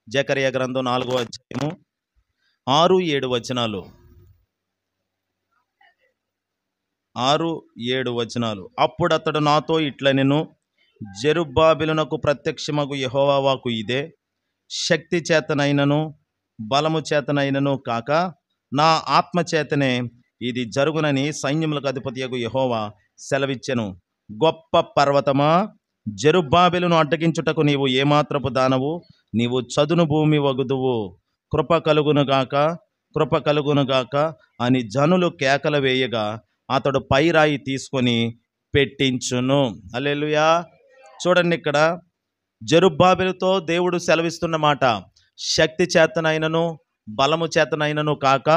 జకర్యా గ్రంథం 4వ అధ్యాయము 6-7 వచనాలు. 6-7 వచనాలు. అప్పుడు అతడు నాతో ఇట్లనెను, జెరుబ్బాబెలునకు ప్రత్యక్షమగు యెహోవా వాక్కు ఇదే, శక్తి చేతనైనను బలము చేతనైనను కాక నా ఆత్మ చేతనే ఇది జరుగునని సైన్యములకు అధిపతియగు యెహోవా సెలవిచ్చెను. గొప్ప పర్వతమా, జెరుబ్బాబెలును అడ్డగించుటకు నీవు ఏమాత్రపు దానవు? నీవు చదును భూమి వగుదువు. కృప కలుగునుగాక, కృప కలుగునుగాక అని జనులు కేకలు వేయగా అతడు పైరాయి తీసుకొని పెట్టించును. హల్లెలూయా. చూడండి, ఇక్కడ జెరుబ్బాబెలుతో దేవుడు సెలవిస్తున్న మాట, శక్తి చేతనైనను బలము చేతనైనను కాక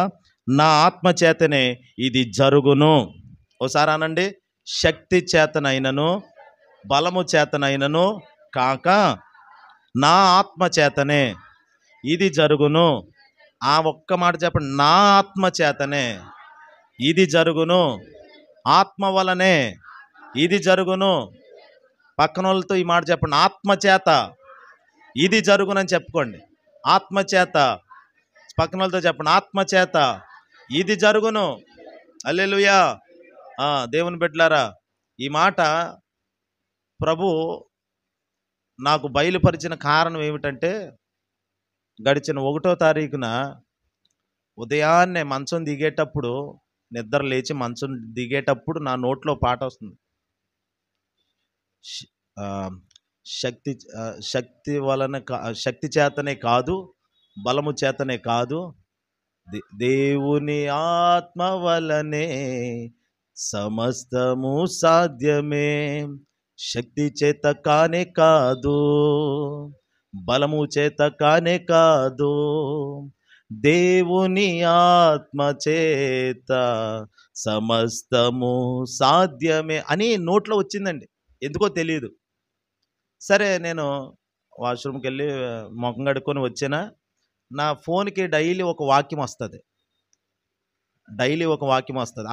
నా ఆత్మ చేతనే ఇది జరుగును. ఓసారి అనండి, శక్తి చేతనైనను బలము చేతనైనను కాక నా ఆత్మ చేతనే ఇది జరుగును. ఆ ఒక్క మాట చెప్పండి, నా ఆత్మ చేతనే ఇది జరుగును, ఆత్మ వలనే ఇది జరుగును. పక్కన వాళ్ళతో ఈ మాట చెప్పండి, ఆత్మచేత ఇది జరుగునని చెప్పుకోండి. ఆత్మచేత, పక్కన వాళ్ళతో చెప్పండి, ఆత్మచేత ఇది జరుగును. హల్లెలూయా. దేవుని బిడ్డలారా, ఈ మాట ప్రభు నాకు బయలుపరిచిన కారణం ఏమిటంటే, గడిచిన 1వ తారీఖున ఉదయాన్నే మంచం దిగేటప్పుడు, నిద్ర లేచి మంచం దిగేటప్పుడు నా నోట్లో పాట వస్తుంది. శక్తి శక్తి వలన శక్తి చేతనే కాదు, బలము చేతనే కాదు, దేవుని ఆత్మ వలనే సమస్తము సాధ్యమే. శక్తి చేత కానే కాదు, బలము చేత కానే కాదు, దేవుని ఆత్మ చేత సమస్తము సాధ్యమే అని నోట్లో వచ్చిందండి. ఎందుకో తెలియదు. సరే, నేను వాష్రూమ్కి వెళ్ళి ముఖం కడుక్కొని వచ్చానా, నా ఫోన్కి డైలీ ఒక వాక్యం వస్తుంది.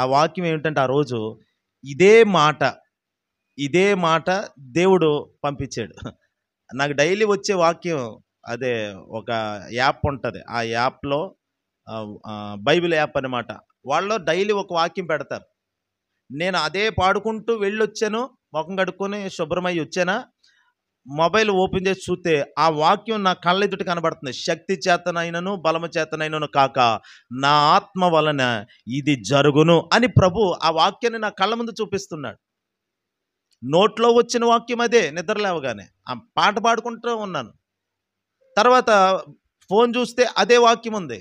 ఆ వాక్యం ఏమిటంటే, ఆ రోజు ఇదే మాట దేవుడు పంపించాడు. నాకు డైలీ వచ్చే వాక్యం అదే, ఒక యాప్ ఉంటుంది. ఆ యాప్లో బైబిల్ యాప్ అనమాట. వాళ్ళు డైలీ ఒక వాక్యం పెడతారు. నేను అదే పాడుకుంటూ వెళ్ళొచ్చాను, ముఖం కడుక్కొని శుభ్రమై వచ్చానా, మొబైల్ ఓపెన్ చేసి చూస్తే ఆ వాక్యం నా కళ్ళెదుట కనబడుతుంది. శక్తి చేతనైనను బలము చేతనైనను కాక నా ఆత్మ వలన ఇది జరుగును అని ప్రభు ఆ వాక్యాన్ని నా కళ్ళ ముందు చూపిస్తున్నాడు. నోట్లో వచ్చిన వాక్యం అదే. నిద్ర లేవగానే ఆ పాట పాడుకుంటూ ఉన్నాను. తర్వాత ఫోన్ చూస్తే అదే వాక్యం ఉంది.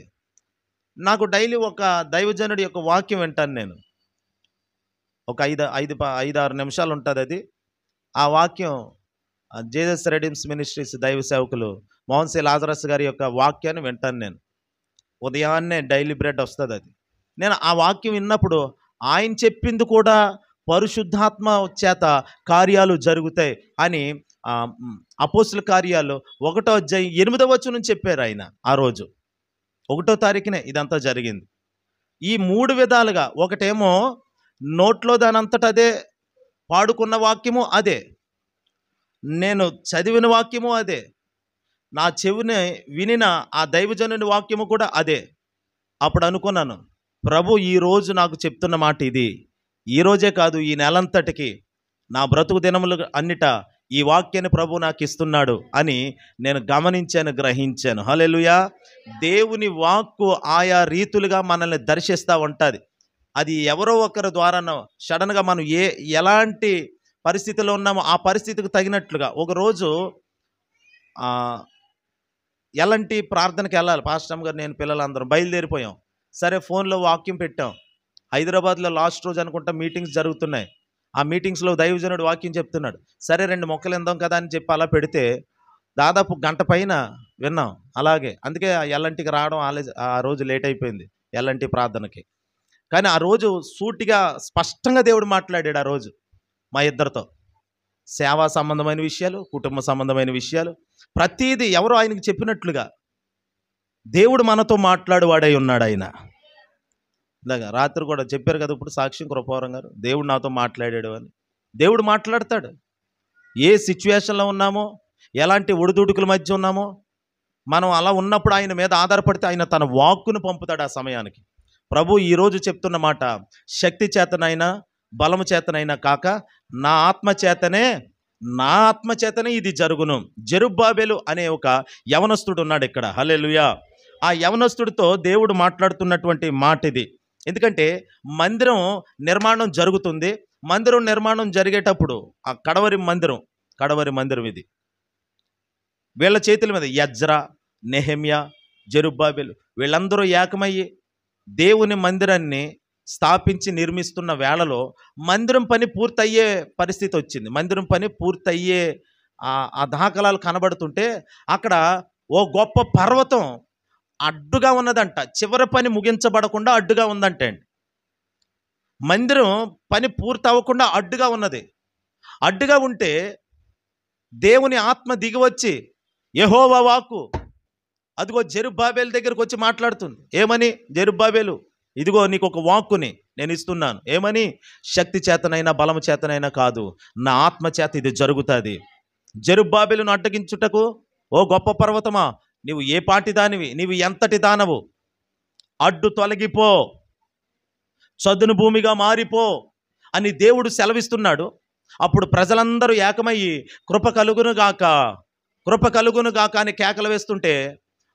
నాకు డైలీ ఒక దైవజనుడి యొక్క వాక్యం వింటాను నేను. ఒక 5-6 నిమిషాలు ఉంటుంది అది. ఆ వాక్యం జీసస్ రెడీమ్స్ మినిస్ట్రీస్ దైవ సేవకులు మోహన్ సి లాజరస్ గారి యొక్క వాక్యాన్ని వింటాను నేను. ఉదయాన్నే డైలీ బ్రెడ్ వస్తుంది అది. నేను ఆ వాక్యం విన్నప్పుడు ఆయన చెప్పింది కూడా పరిశుద్ధాత్మ చేత కార్యాలు జరుగుతాయి అని అపోస్తుల కార్యాలు 1వ అధ్యాయం 8వ వచనం చెప్పారు ఆయన. ఆ రోజు 1వ తారీఖునే ఇదంతా జరిగింది. ఈ 3 విధాలుగా, ఒకటేమో నోట్లో దానంతట అదే, పాడుకున్న వాక్యము అదే, నేను చదివిన వాక్యము అదే, నా చెవిని వినిన ఆ దైవజనుని వాక్యము కూడా అదే. అప్పుడు అనుకున్నాను, ప్రభు ఈరోజు నాకు చెప్తున్న మాట ఇది. ఈరోజే కాదు, ఈ నెలంతటికి, నా బ్రతుకు దినములు అన్నిట ఈ వాక్యాన్ని ప్రభు నాకు ఇస్తున్నాడు అని నేను గమనించాను, గ్రహించాను. హల్లెలూయా. దేవుని వాక్కు ఆయా రీతులుగా మనల్ని దర్శిస్తూ ఉంటుంది. అది ఎవరో ఒకరి ద్వారానో సడన్గా మనం ఎలాంటి పరిస్థితిలో ఉన్నామో ఆ పరిస్థితికి తగినట్లుగా. ఒకరోజు ఎలాంటి ప్రార్థనకి వెళ్ళాలి, పాస్టర్ గారు నేను పిల్లలందరం బయలుదేరిపోయాం. సరే, ఫోన్లో వాక్యం పెట్టాం. హైదరాబాద్లో లాస్ట్ రోజు అనుకుంటా మీటింగ్స్ జరుగుతున్నాయి. ఆ మీటింగ్స్లో దైవజనుడు వాక్యం చెప్తున్నాడు. సరే, 2 మొక్కలు ఇందాం కదా అని చెప్పి అలా పెడితే దాదాపు గంట పైన విన్నాం. అలాగే అందుకే ఎల్లంటికి రావడం ఆ రోజు లేట్ అయిపోయింది, ఎల్లంటి ప్రార్థనకి. కానీ ఆ రోజు సూటిగా స్పష్టంగా దేవుడు మాట్లాడాడు. ఆ రోజు మా ఇద్దరితో సేవా సంబంధమైన విషయాలు, కుటుంబ సంబంధమైన విషయాలు, ప్రతీది ఎవరో ఆయనకి చెప్పినట్లుగా దేవుడు మనతో మాట్లాడువాడై ఉన్నాడు ఆయన. ఇలాగా రాత్రి కూడా చెప్పారు కదా ఇప్పుడు సాక్ష్యం కృపావరం గారు, దేవుడు నాతో మాట్లాడాడు అని. దేవుడు మాట్లాడతాడు. ఏ సిచ్యువేషన్లో ఉన్నామో, ఎలాంటి ఒడిదుడుకుల మధ్య ఉన్నామో, మనం అలా ఉన్నప్పుడు ఆయన మీద ఆధారపడితే ఆయన తన వాక్కును పంపుతాడు ఆ సమయానికి. ప్రభు ఈరోజు చెప్తున్న మాట, శక్తి చేతనైనా బలము చేతనైనా కాక నా ఆత్మ చేతనే ఇది జరుగును. జెరుబ్బాబెలు అనే ఒక యవనస్తుడు ఉన్నాడు ఇక్కడ. హల్లెలూయా. ఆ యవనస్తుడితో దేవుడు మాట్లాడుతున్నటువంటి మాట ఇది. ఎందుకంటే మందిరం నిర్మాణం జరుగుతుంది. మందిరం నిర్మాణం జరిగేటప్పుడు ఆ కడవరి మందిరం ఇది. వీళ్ళ చేతుల మీద యజ్రా, నెహెమ్యా, జెరుబ్బాబెలు వీళ్ళందరూ ఏకమయ్యి దేవుని మందిరాన్ని స్థాపించి నిర్మిస్తున్న వేళలో మందిరం పని పూర్తయ్యే పరిస్థితి వచ్చింది. మందిరం పని పూర్తయ్యే ఆ దాఖలాలు కనబడుతుంటే అక్కడ ఓ గొప్ప పర్వతం అడ్డుగా ఉన్నదంట. చివరి పని ముగించబడకుండా అడ్డుగా ఉందంటే అండి. మందిరం పని పూర్తి అవ్వకుండా అడ్డుగా ఉన్నది. అడ్డుగా ఉంటే దేవుని ఆత్మ దిగివచ్చి యెహోవా వాక్కు అదిగో జెరుబ్బాబెలు దగ్గరకు వచ్చి మాట్లాడుతుంది. ఏమని? జెరుబ్బాబెలు, ఇదిగో నీకు ఒక వాక్కుని నేను ఇస్తున్నాను. ఏమని? శక్తి చేతనైనా బలము చేతనైనా కాదు, నా ఆత్మ చేత ఇది జరుగుతుంది. జెరుబ్బాబెలును అడ్డగించుటకు ఓ గొప్ప పర్వతమా, నీవు ఏ పాటి దానివి, నీవు ఎంతటి దానవు, అడ్డు తొలగిపో, చదును భూమిగా మారిపో అని దేవుడు సెలవిస్తున్నాడు. అప్పుడు ప్రజలందరూ ఏకమయ్యి కృప కలుగును గాక అని కేకలు వేస్తుంటే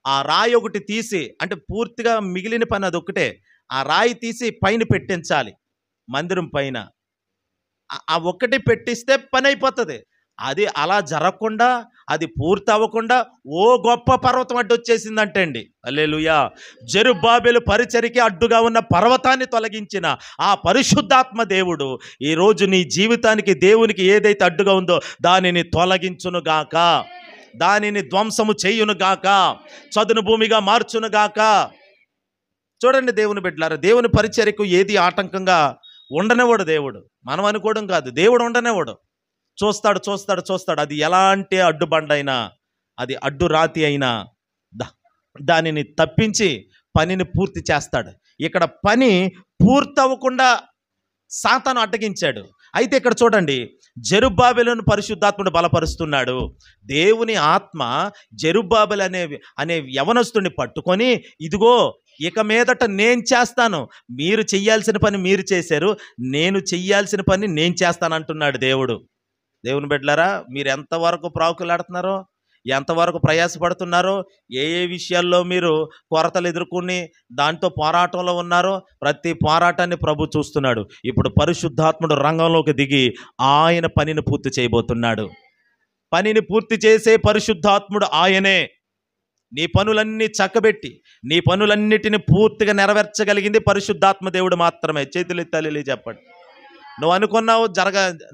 ఆ రాయి ఒకటి తీసి, అంటే పూర్తిగా మిగిలిన పని అదొక్కటే, ఆ రాయి తీసి పైన పెట్టించాలి. మందిరం పైన ఆ ఒక్కటి పెట్టిస్తే పని అయిపోతుంది. అది అలా జరగకుండా, అది పూర్తి అవ్వకుండా ఓ గొప్ప పర్వతం అడ్డు వచ్చేసిందంటే అండి. హల్లెలూయా. జెరుబ్బాబెలు పరిచర్యకి అడ్డుగా ఉన్న పర్వతాన్ని తొలగించిన ఆ పరిశుద్ధాత్మ దేవుడు ఈరోజు నీ జీవితానికి, దేవునికి ఏదైతే అడ్డుగా ఉందో దానిని తొలగించునుగాక, దానిని ధ్వంసము చేయునుగాక, చదును భూమిగా మార్చునుగాక. చూడండి దేవుని బిడ్డలారా, దేవుని పరిచర్యకు ఏది ఆటంకంగా ఉండనివాడు దేవుడు. మనం అనుకోవడం కాదు, దేవుడు ఉండనివాడు. చూస్తాడు. అది ఎలాంటి అడ్డుబండైనా, అది అడ్డు రాతి అయినా దానిని తప్పించి పనిని పూర్తి చేస్తాడు. ఇక్కడ పని పూర్తవ్వకుండా సాతాను అడ్డగించాడు. అయితే ఇక్కడ చూడండి, జెరుబ్బాబెలును పరిశుద్ధాత్ముడు బలపరుస్తున్నాడు. దేవుని ఆత్మ జెరుబ్బాబెలు అనే యవనస్తుని పట్టుకొని, ఇదిగో ఇక మీదట నేను చేస్తాను, మీరు చెయ్యాల్సిన పని మీరు చేశారు, నేను చెయ్యాల్సిన పని నేను చేస్తాను అంటున్నాడు దేవుడు. దేవుని బిడ్డలారా, మీరు ఎంతవరకు ప్రాకులాడుతున్నారో, ఎంతవరకు ప్రయాసపడుతున్నారో, ఏ విషయాల్లో మీరు కొరతలు ఎదుర్కొని దాంతో పోరాటంలో ఉన్నారో ప్రతి పోరాటాన్ని ప్రభు చూస్తున్నాడు. ఇప్పుడు పరిశుద్ధాత్ముడు రంగంలోకి దిగి ఆయన పనిని పూర్తి చేయబోతున్నాడు. పనిని పూర్తి చేసే పరిశుద్ధాత్ముడు ఆయనే. నీ పనులన్నీ చక్కబెట్టి నీ పనులన్నిటిని పూర్తిగా నెరవేర్చగలిగింది పరిశుద్ధాత్మ దేవుడు మాత్రమే. చేతులు ఎత్తాలి చెప్పండి. నువ్వు అనుకున్నావు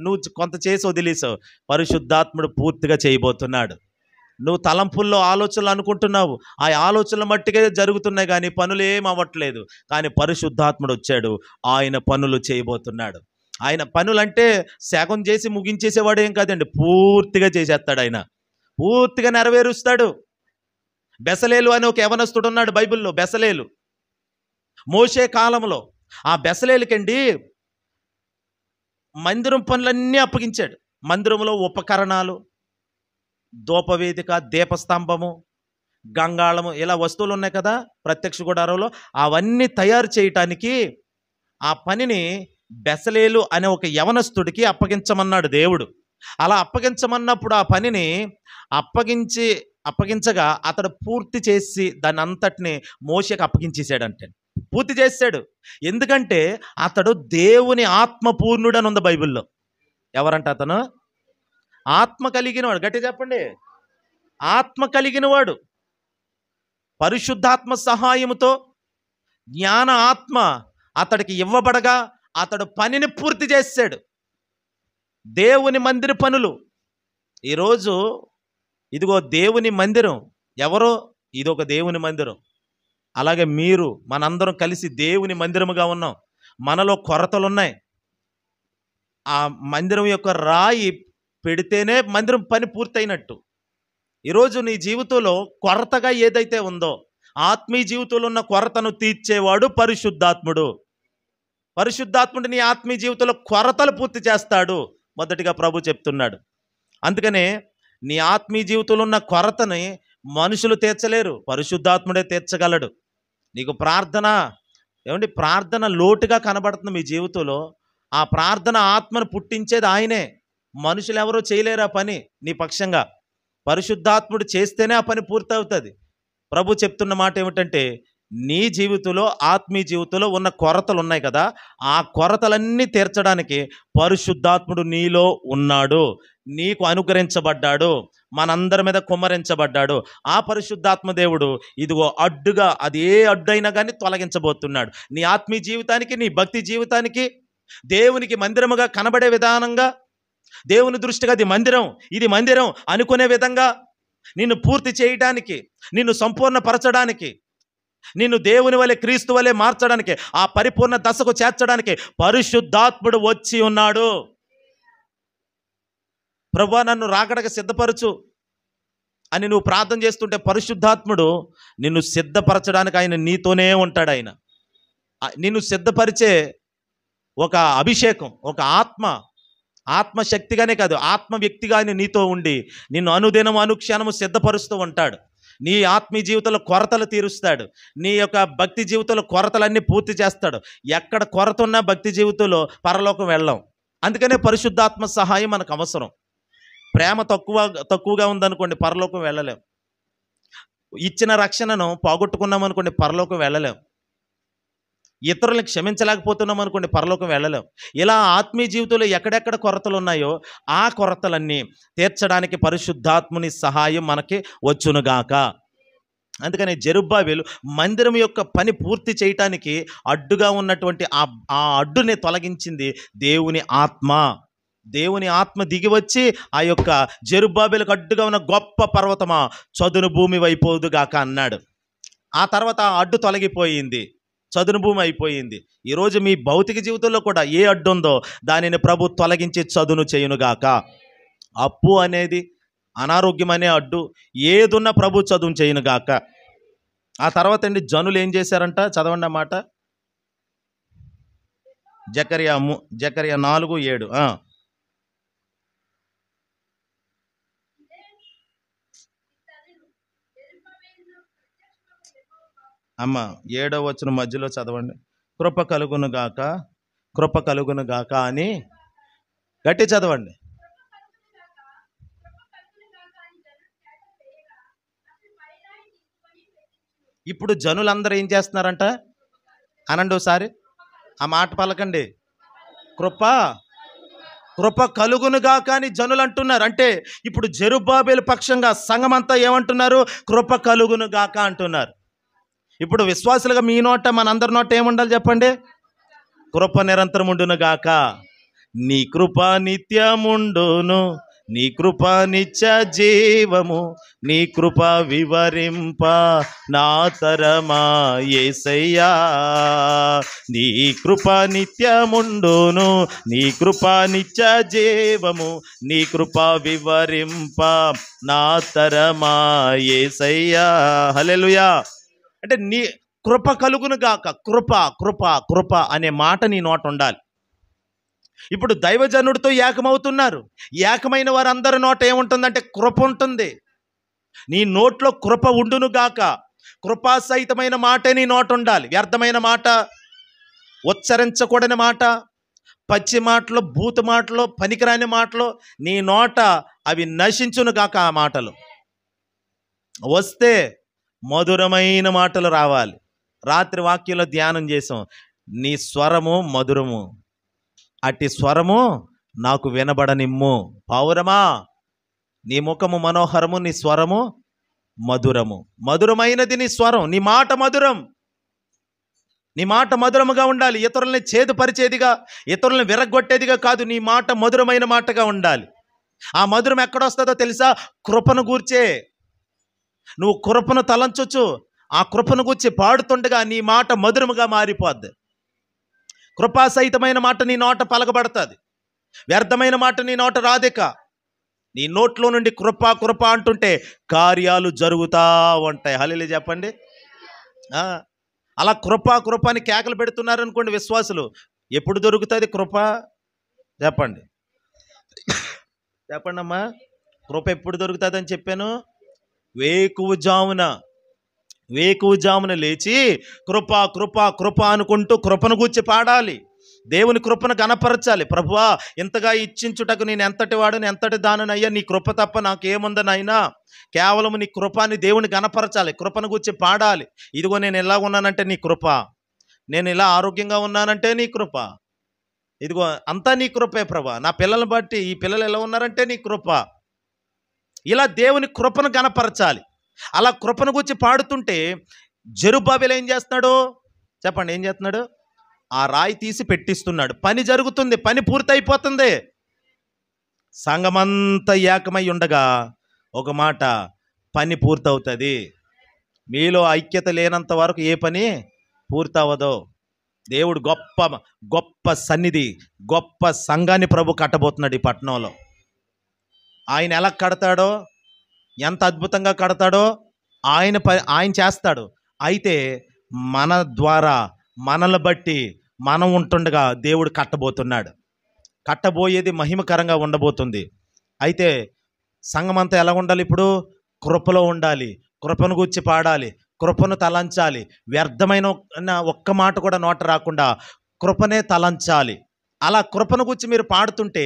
నువ్వు కొంత చేసి వదిలేసావు, పరిశుద్ధాత్ముడు పూర్తిగా చేయబోతున్నాడు. నువ్వు తలంపుల్లో ఆలోచనలు అనుకుంటున్నావు, ఆ ఆలోచనల మట్టిగా జరుగుతున్నాయి కానీ పనులు ఏం అవ్వట్లేదు. కానీ పరిశుద్ధాత్ముడు వచ్చాడు, ఆయన పనులు చేయబోతున్నాడు. ఆయన పనులంటే సగం చేసి ముగించేసేవాడు ఏం కాదండి, పూర్తిగా చేసేస్తాడు. ఆయన పూర్తిగా నెరవేరుస్తాడు. బెసలేలు అని ఒక యవనస్తుడు ఉన్నాడు బైబిల్లో. బెసలేలు మోషే కాలంలో. ఆ బెసలేలుకండి మందిరం పనులన్నీ అప్పగించాడు. మందిరంలో ఉపకరణాలు, ధూపవేదిక, దీపస్తంభము, గంగాళము, ఇలా వస్తువులు ఉన్నాయి కదా ప్రత్యక్ష గుడారంలో. అవన్నీ తయారు చేయటానికి ఆ పనిని బెసలేలు అనే ఒక యవనస్తుడికి అప్పగించమన్నాడు దేవుడు. అలా అప్పగించమన్నప్పుడు ఆ పనిని అప్పగించగా అతడు పూర్తి చేసి దాన్ని అంతటిని మోషేకి అప్పగించేశాడంటే, పూర్తి చేశాడు. ఎందుకంటే అతడు దేవుని ఆత్మపూర్ణుడు అని ఉంది బైబిల్లో. ఎవరంట అతను? ఆత్మ కలిగినవాడు. గట్టి చెప్పండి, ఆత్మ కలిగినవాడు. పరిశుద్ధాత్మ సహాయముతో జ్ఞాన ఆత్మ అతడికి ఇవ్వబడగా అతడు పనిని పూర్తి చేశాడు. దేవుని మందిర పనులు ఈరోజు, ఇదిగో దేవుని మందిరం. ఎవరో? ఇదొక దేవుని మందిరం. అలాగే మనందరం కలిసి దేవుని మందిరముగా ఉన్నాం. మనలో కొరతలున్నాయి. ఆ మందిరం యొక్క రాయి పెడితేనే మందిరం పని పూర్తయినట్టు. ఈరోజు నీ జీవితంలో కొరతగా ఏదైతే ఉందో, ఆత్మీయ జీవితంలో ఉన్న కొరతను తీర్చేవాడు పరిశుద్ధాత్ముడు. పరిశుద్ధాత్ముడు నీ ఆత్మీయ జీవితంలో కొరతలు పూర్తి చేస్తాడు మొదటిగా ప్రభు చెప్తున్నాడు. అందుకనే నీ ఆత్మీయ జీవితంలో ఉన్న కొరతని మనుషులు తీర్చలేరు, పరిశుద్ధాత్ముడే తీర్చగలడు. నీకు ప్రార్థన ఏమండి, ప్రార్థన లోటుగా కనబడుతుంది మీ జీవితంలో, ఆ ప్రార్థన ఆత్మను పుట్టించేది ఆయనే. మనుషులు ఎవరో చేయలేరు ఆ పని నీ పక్షంగా. పరిశుద్ధాత్ముడు చేస్తేనే ఆ పని పూర్తవుతుంది. ప్రభు చెప్తున్న మాట ఏమిటంటే, నీ జీవితంలో, ఆత్మీయ జీవితంలో ఉన్న కొరతలు ఉన్నాయి కదా, ఆ కొరతలన్నీ తీర్చడానికి పరిశుద్ధాత్ముడు నీలో ఉన్నాడు, నీకు అనుగ్రహించబడ్డాడు, మనందరి మీద కుమ్మరించబడ్డాడు. ఆ పరిశుద్ధాత్మ దేవుడు ఇదిగో అడ్డుగా, అది ఏ అడ్డు అయినా కానీ తొలగించబోతున్నాడు. నీ ఆత్మీయ జీవితానికి, నీ భక్తి జీవితానికి, దేవునికి మందిరముగా కనబడే విధానంగా, దేవుని దృష్టిగా అది మందిరం, ఇది మందిరం అనుకునే విధంగా నిన్ను పూర్తి చేయడానికి, నిన్ను సంపూర్ణపరచడానికి, నిన్ను దేవుని వలె, క్రీస్తు వలె మార్చడానికి, ఆ పరిపూర్ణ దశకు చేర్చడానికి పరిశుద్ధాత్ముడు వచ్చి ఉన్నాడు. ప్రభువా నన్ను రాకడకు సిద్ధపరచు అని నువ్వు ప్రార్థన చేస్తుంటే పరిశుద్ధాత్ముడు నిన్ను సిద్ధపరచడానికి ఆయన నీతోనే ఉంటాడు. ఆయన నిన్ను సిద్ధపరిచే ఒక అభిషేకం, ఒక ఆత్మశక్తిగానే కాదు, ఆత్మ వ్యక్తిగా ఆయన నీతో ఉండి నిన్ను అనుదినం అనుక్షణము సిద్ధపరుస్తూ ఉంటాడు. నీ ఆత్మీయ జీవితంలో కొరతలు తీరుస్తాడు, నీ యొక్క భక్తి జీవితంలో కొరతలన్నీ పూర్తి చేస్తాడు. ఎక్కడ కొరత ఉన్నా భక్తి జీవితంలో పరలోకం వెళ్ళాం. అందుకనే పరిశుద్ధాత్మ సహాయం మనకు అవసరం. ప్రేమ తక్కువగా ఉందనుకోండి, పరలోకం వెళ్ళలేం. ఇచ్చిన రక్షణను పోగొట్టుకున్నాం అనుకోండి, పరలోకం వెళ్ళలేం. ఇతరులను క్షమించలేకపోతున్నాం అనుకోండి, పరలోకం వెళ్ళలేం. ఇలా ఆత్మీయ జీవితంలో ఎక్కడెక్కడ కొరతలు ఉన్నాయో ఆ కొరతలన్నీ తీర్చడానికి పరిశుద్ధాత్ముని సహాయం మనకి వచ్చునుగాక. అందుకని జెరుబ్బాబెలు మందిరం యొక్క పని పూర్తి చేయటానికి అడ్డుగా ఉన్నటువంటి ఆ అడ్డుని తొలగించింది దేవుని ఆత్మ. దేవుని ఆత్మ దిగి వచ్చి ఆ యొక్క జెరుబ్బాబెలుకు అడ్డుగా ఉన్న గొప్ప పర్వతమా చదును భూమి అయిపోదుగాక అన్నాడు. ఆ తర్వాత ఆ అడ్డు తొలగిపోయింది, చదును భూమి అయిపోయింది. ఈరోజు మీ భౌతిక జీవితంలో కూడా ఏ అడ్డు ఉందో దానిని ప్రభు తొలగించి చదును చేయునుగాక. అప్పు అనేది, అనారోగ్యం అనే అడ్డు ఏదున్నా ప్రభు చదును చేయునుగాక. ఆ తర్వాత అండి జనులు ఏం చేశారంట, చదవండి అన్నమాట. జకర్యా 4:7. అమ్మ 7వ వచనం మధ్యలో చదవండి. కృప కలుగునుగాక, కృప కలుగునుగాక అని గట్టి చదవండి. ఇప్పుడు జనులందరూ ఏం చేస్తున్నారంట అనండి ఒకసారి, ఆ మాట పలకండి. కృప కలుగునుగాక అని జనులు అంటున్నారు. అంటే ఇప్పుడు జెరుబ్బాబెలు పక్షంగా సంఘమంతా ఏమంటున్నారు? కృప కలుగునుగాక అంటున్నారు. ఇప్పుడు విశ్వాసులుగా మీ నోట, మనందరి నోట ఏముండాలి చెప్పండి? కృప నిరంతరం ఉండునుగాక. నీ కృప నిత్యముండును, నీ కృప నిత్య జీవము, నీ కృప వివరింప నా తరమా యేసయ్యా. నీ కృప నిత్యముండును, నీ కృప నిత్య జీవము, నీ కృప వివరింప నా తరమా యేసయ్యా. హల్లెలూయా. అంటే నీ కృప కలుగునుగాక, కృప కృప కృప అనే మాట నీ నోట ఉండాలి. ఇప్పుడు దైవజనుడితో ఏకమవుతున్నారు. ఏకమైన వారందరి నోట ఏముంటుందంటే కృప ఉంటుంది. నీ నోట్లో కృప ఉండునుగాక. కృపాసహితమైన మాటే నీ నోట ఉండాలి. వ్యర్థమైన మాట, ఉచ్చరించకూడని మాట, పచ్చి మాటలు, భూత మాటలు, పనికిరాని మాటలు నీ నోట అవి నశించునుగాక. ఆ మాటలు వస్తే మధురమైన మాటలు రావాలి. రాత్రి వాక్యంలో ధ్యానం చేసాం, నీ స్వరము మధురము, అట్టి స్వరము నాకు వినబడనిమ్ము. పౌరమా, నీ ముఖము మనోహరము, నీ స్వరము మధురము. మధురమైనది నీ స్వరం, నీ మాట మధురం. నీ మాట మధురముగా ఉండాలి. ఇతరుల్ని చేదుపరిచేదిగా, ఇతరుల్ని విరగొట్టేదిగా కాదు. నీ మాట మధురమైన మాటగా ఉండాలి. ఆ మధురం ఎక్కడొస్తుందో తెలుసా? కృపను గూర్చే. నువ్వు కృపను తలంచొచ్చు, ఆ కృపను గూర్చి పాడుతుండగా నీ మాట మధురముగా మారిపోద్ది. కృపాసహితమైన మాట నీ నోట పలకబడుతుంది. వ్యర్థమైన మాట నీ నోట రాదిక. నీ నోట్లో నుండి కృప కృప అంటుంటే కార్యాలు జరుగుతూ ఉంటాయి. హల్లెలూయా చెప్పండి. అలా కృప కృప అని కేకలు పెడుతున్నారు అనుకోండి విశ్వాసులు, ఎప్పుడు దొరుకుతుంది కృప? చెప్పండి చెప్పండి అమ్మా. కృప ఎప్పుడు దొరుకుతుంది అని చెప్పాను? వేకువజామున లేచి కృప కృప కృప అనుకుంటూ కృపను గూర్చి పాడాలి. దేవుని కృపను గణపరచాలి. ప్రభువా, ఇంతగా ఇచ్చించుటకు నేను ఎంతటి వాడుని, ఎంతటి దానినయ్యా, నీ కృప తప్ప నాకేముందనైనా, కేవలం నీ కృపాని దేవుని గణపరచాలి. కృపను గూర్చి పాడాలి. ఇదిగో నేను ఎలా ఉన్నానంటే నీ కృప, నేను ఇలా ఆరోగ్యంగా ఉన్నానంటే నీ కృప, ఇదిగో అంతా నీ కృపే ప్రభా, నా పిల్లల్ని బట్టి ఈ పిల్లలు ఎలా ఉన్నారంటే నీ కృప. ఇలా దేవుని కృపను గణపరచాలి. అలా కృపను గురించి పాడుతుంటే జెరుబ్బాబెలు ఏం చేస్తున్నాడు చెప్పండి? ఏం చేస్తున్నాడు? ఆ రాయి తీసి పెట్టిస్తున్నాడు. పని జరుగుతుంది, పని పూర్తయిపోతుంది. సంఘమంతా ఏకమై ఉండగా ఒక మాట, పని పూర్తవుతుంది. మీలో ఐక్యత లేనంత వరకు ఏ పని పూర్తవదో. దేవుడు గొప్ప గొప్ప సన్నిధి, గొప్ప సంఘాన్ని ప్రభు కట్టబోతున్నాడు ఈ పట్టణంలో. ఆయన ఎలా కడతాడో, ఎంత అద్భుతంగా కడతాడో ఆయన చేస్తాడు. అయితే మన ద్వారా, మనల్ని బట్టి మనం ఉంటుండగా దేవుడు కట్టబోతున్నాడు. కట్టబోయేది మహిమకరంగా ఉండబోతుంది. అయితే సంఘమంతా ఎలా ఉండాలి? ఇప్పుడు కృపలో ఉండాలి. కృపను గూర్చి పాడాలి, కృపను తలంచాలి. వ్యర్థమైన ఒక్క మాట కూడా నోట రాకుండా కృపనే తలంచాలి. అలా కృపను గురించి మీరు పాడుతుంటే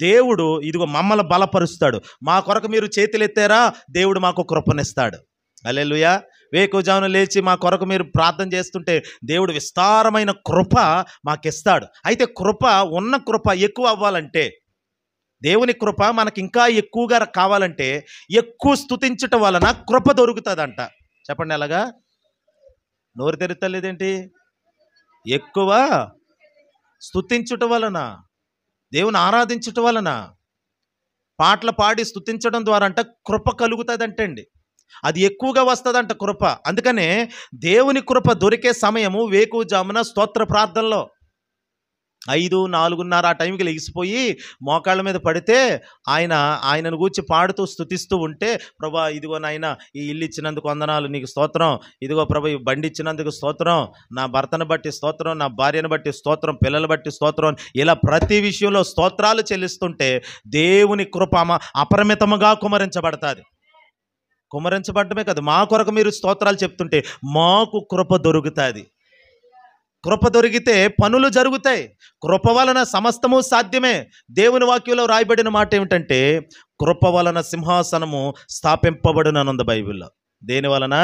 దేవుడు ఇదిగో మమ్మల్ని బలపరుస్తాడు. మా కొరకు మీరు చేతులు ఎత్తారా, దేవుడు మాకు కృపనిస్తాడు. హల్లెలూయా. వేకువజామున లేచి మా కొరకు మీరు ప్రార్థన చేస్తుంటే దేవుడు విస్తారమైన కృప మాకిస్తాడు. అయితే ఉన్న కృప ఎక్కువ అవ్వాలంటే, దేవుని కృప మనకి ఇంకా ఎక్కువగా కావాలంటే ఎక్కువ స్తుతించటం వలన కృప దొరుకుతుందంట. చెప్పండి ఎలాగా? నోరు తెరుతలేదేంటి? ఎక్కువ స్తుతించుట వలన, దేవుని ఆరాధించుట వలన, పాటలు పాడి స్తుతించడం ద్వారా అంట కృప కలుగుతుందంటండి. అది ఎక్కువగా వస్తుందంట కృప. అందుకనే దేవుని కృప దొరికే సమయము వేకువజామున స్తోత్ర ప్రార్థనలో 5, 4:30 ఆ టైంకి లెగిసిపోయి మోకాళ్ళ మీద పడితే ఆయనను గూర్చి పాడుతూ స్తుతిస్తూ ఉంటే, ప్రభా ఇదిగో నాయన ఈ ఇల్లు ఇచ్చినందుకు వందనాలు, నీకు స్తోత్రం, ఇదిగో ప్రభా ఈ బండి ఇచ్చినందుకు స్తోత్రం, నా భర్తను బట్టి స్తోత్రం, నా భార్యను బట్టి స్తోత్రం, పిల్లలు బట్టి స్తోత్రం, ఇలా ప్రతి విషయంలో స్తోత్రాలు చెల్లిస్తుంటే దేవుని కృప అపరిమితముగా కుమరించబడుతుంది. కుమరించబడటమే కాదు, మా కొరకు మీరు స్తోత్రాలు చెప్తుంటే మాకు కృప దొరుకుతుంది. కృప దొరికితే పనులు జరుగుతాయి. కృప వలన సమస్తము సాధ్యమే. దేవుని వాక్యంలో రాయబడిన మాట ఏమిటంటే, కృప వలన సింహాసనము స్థాపింపబడుననుంది బైబిల్లో. దేని వలన?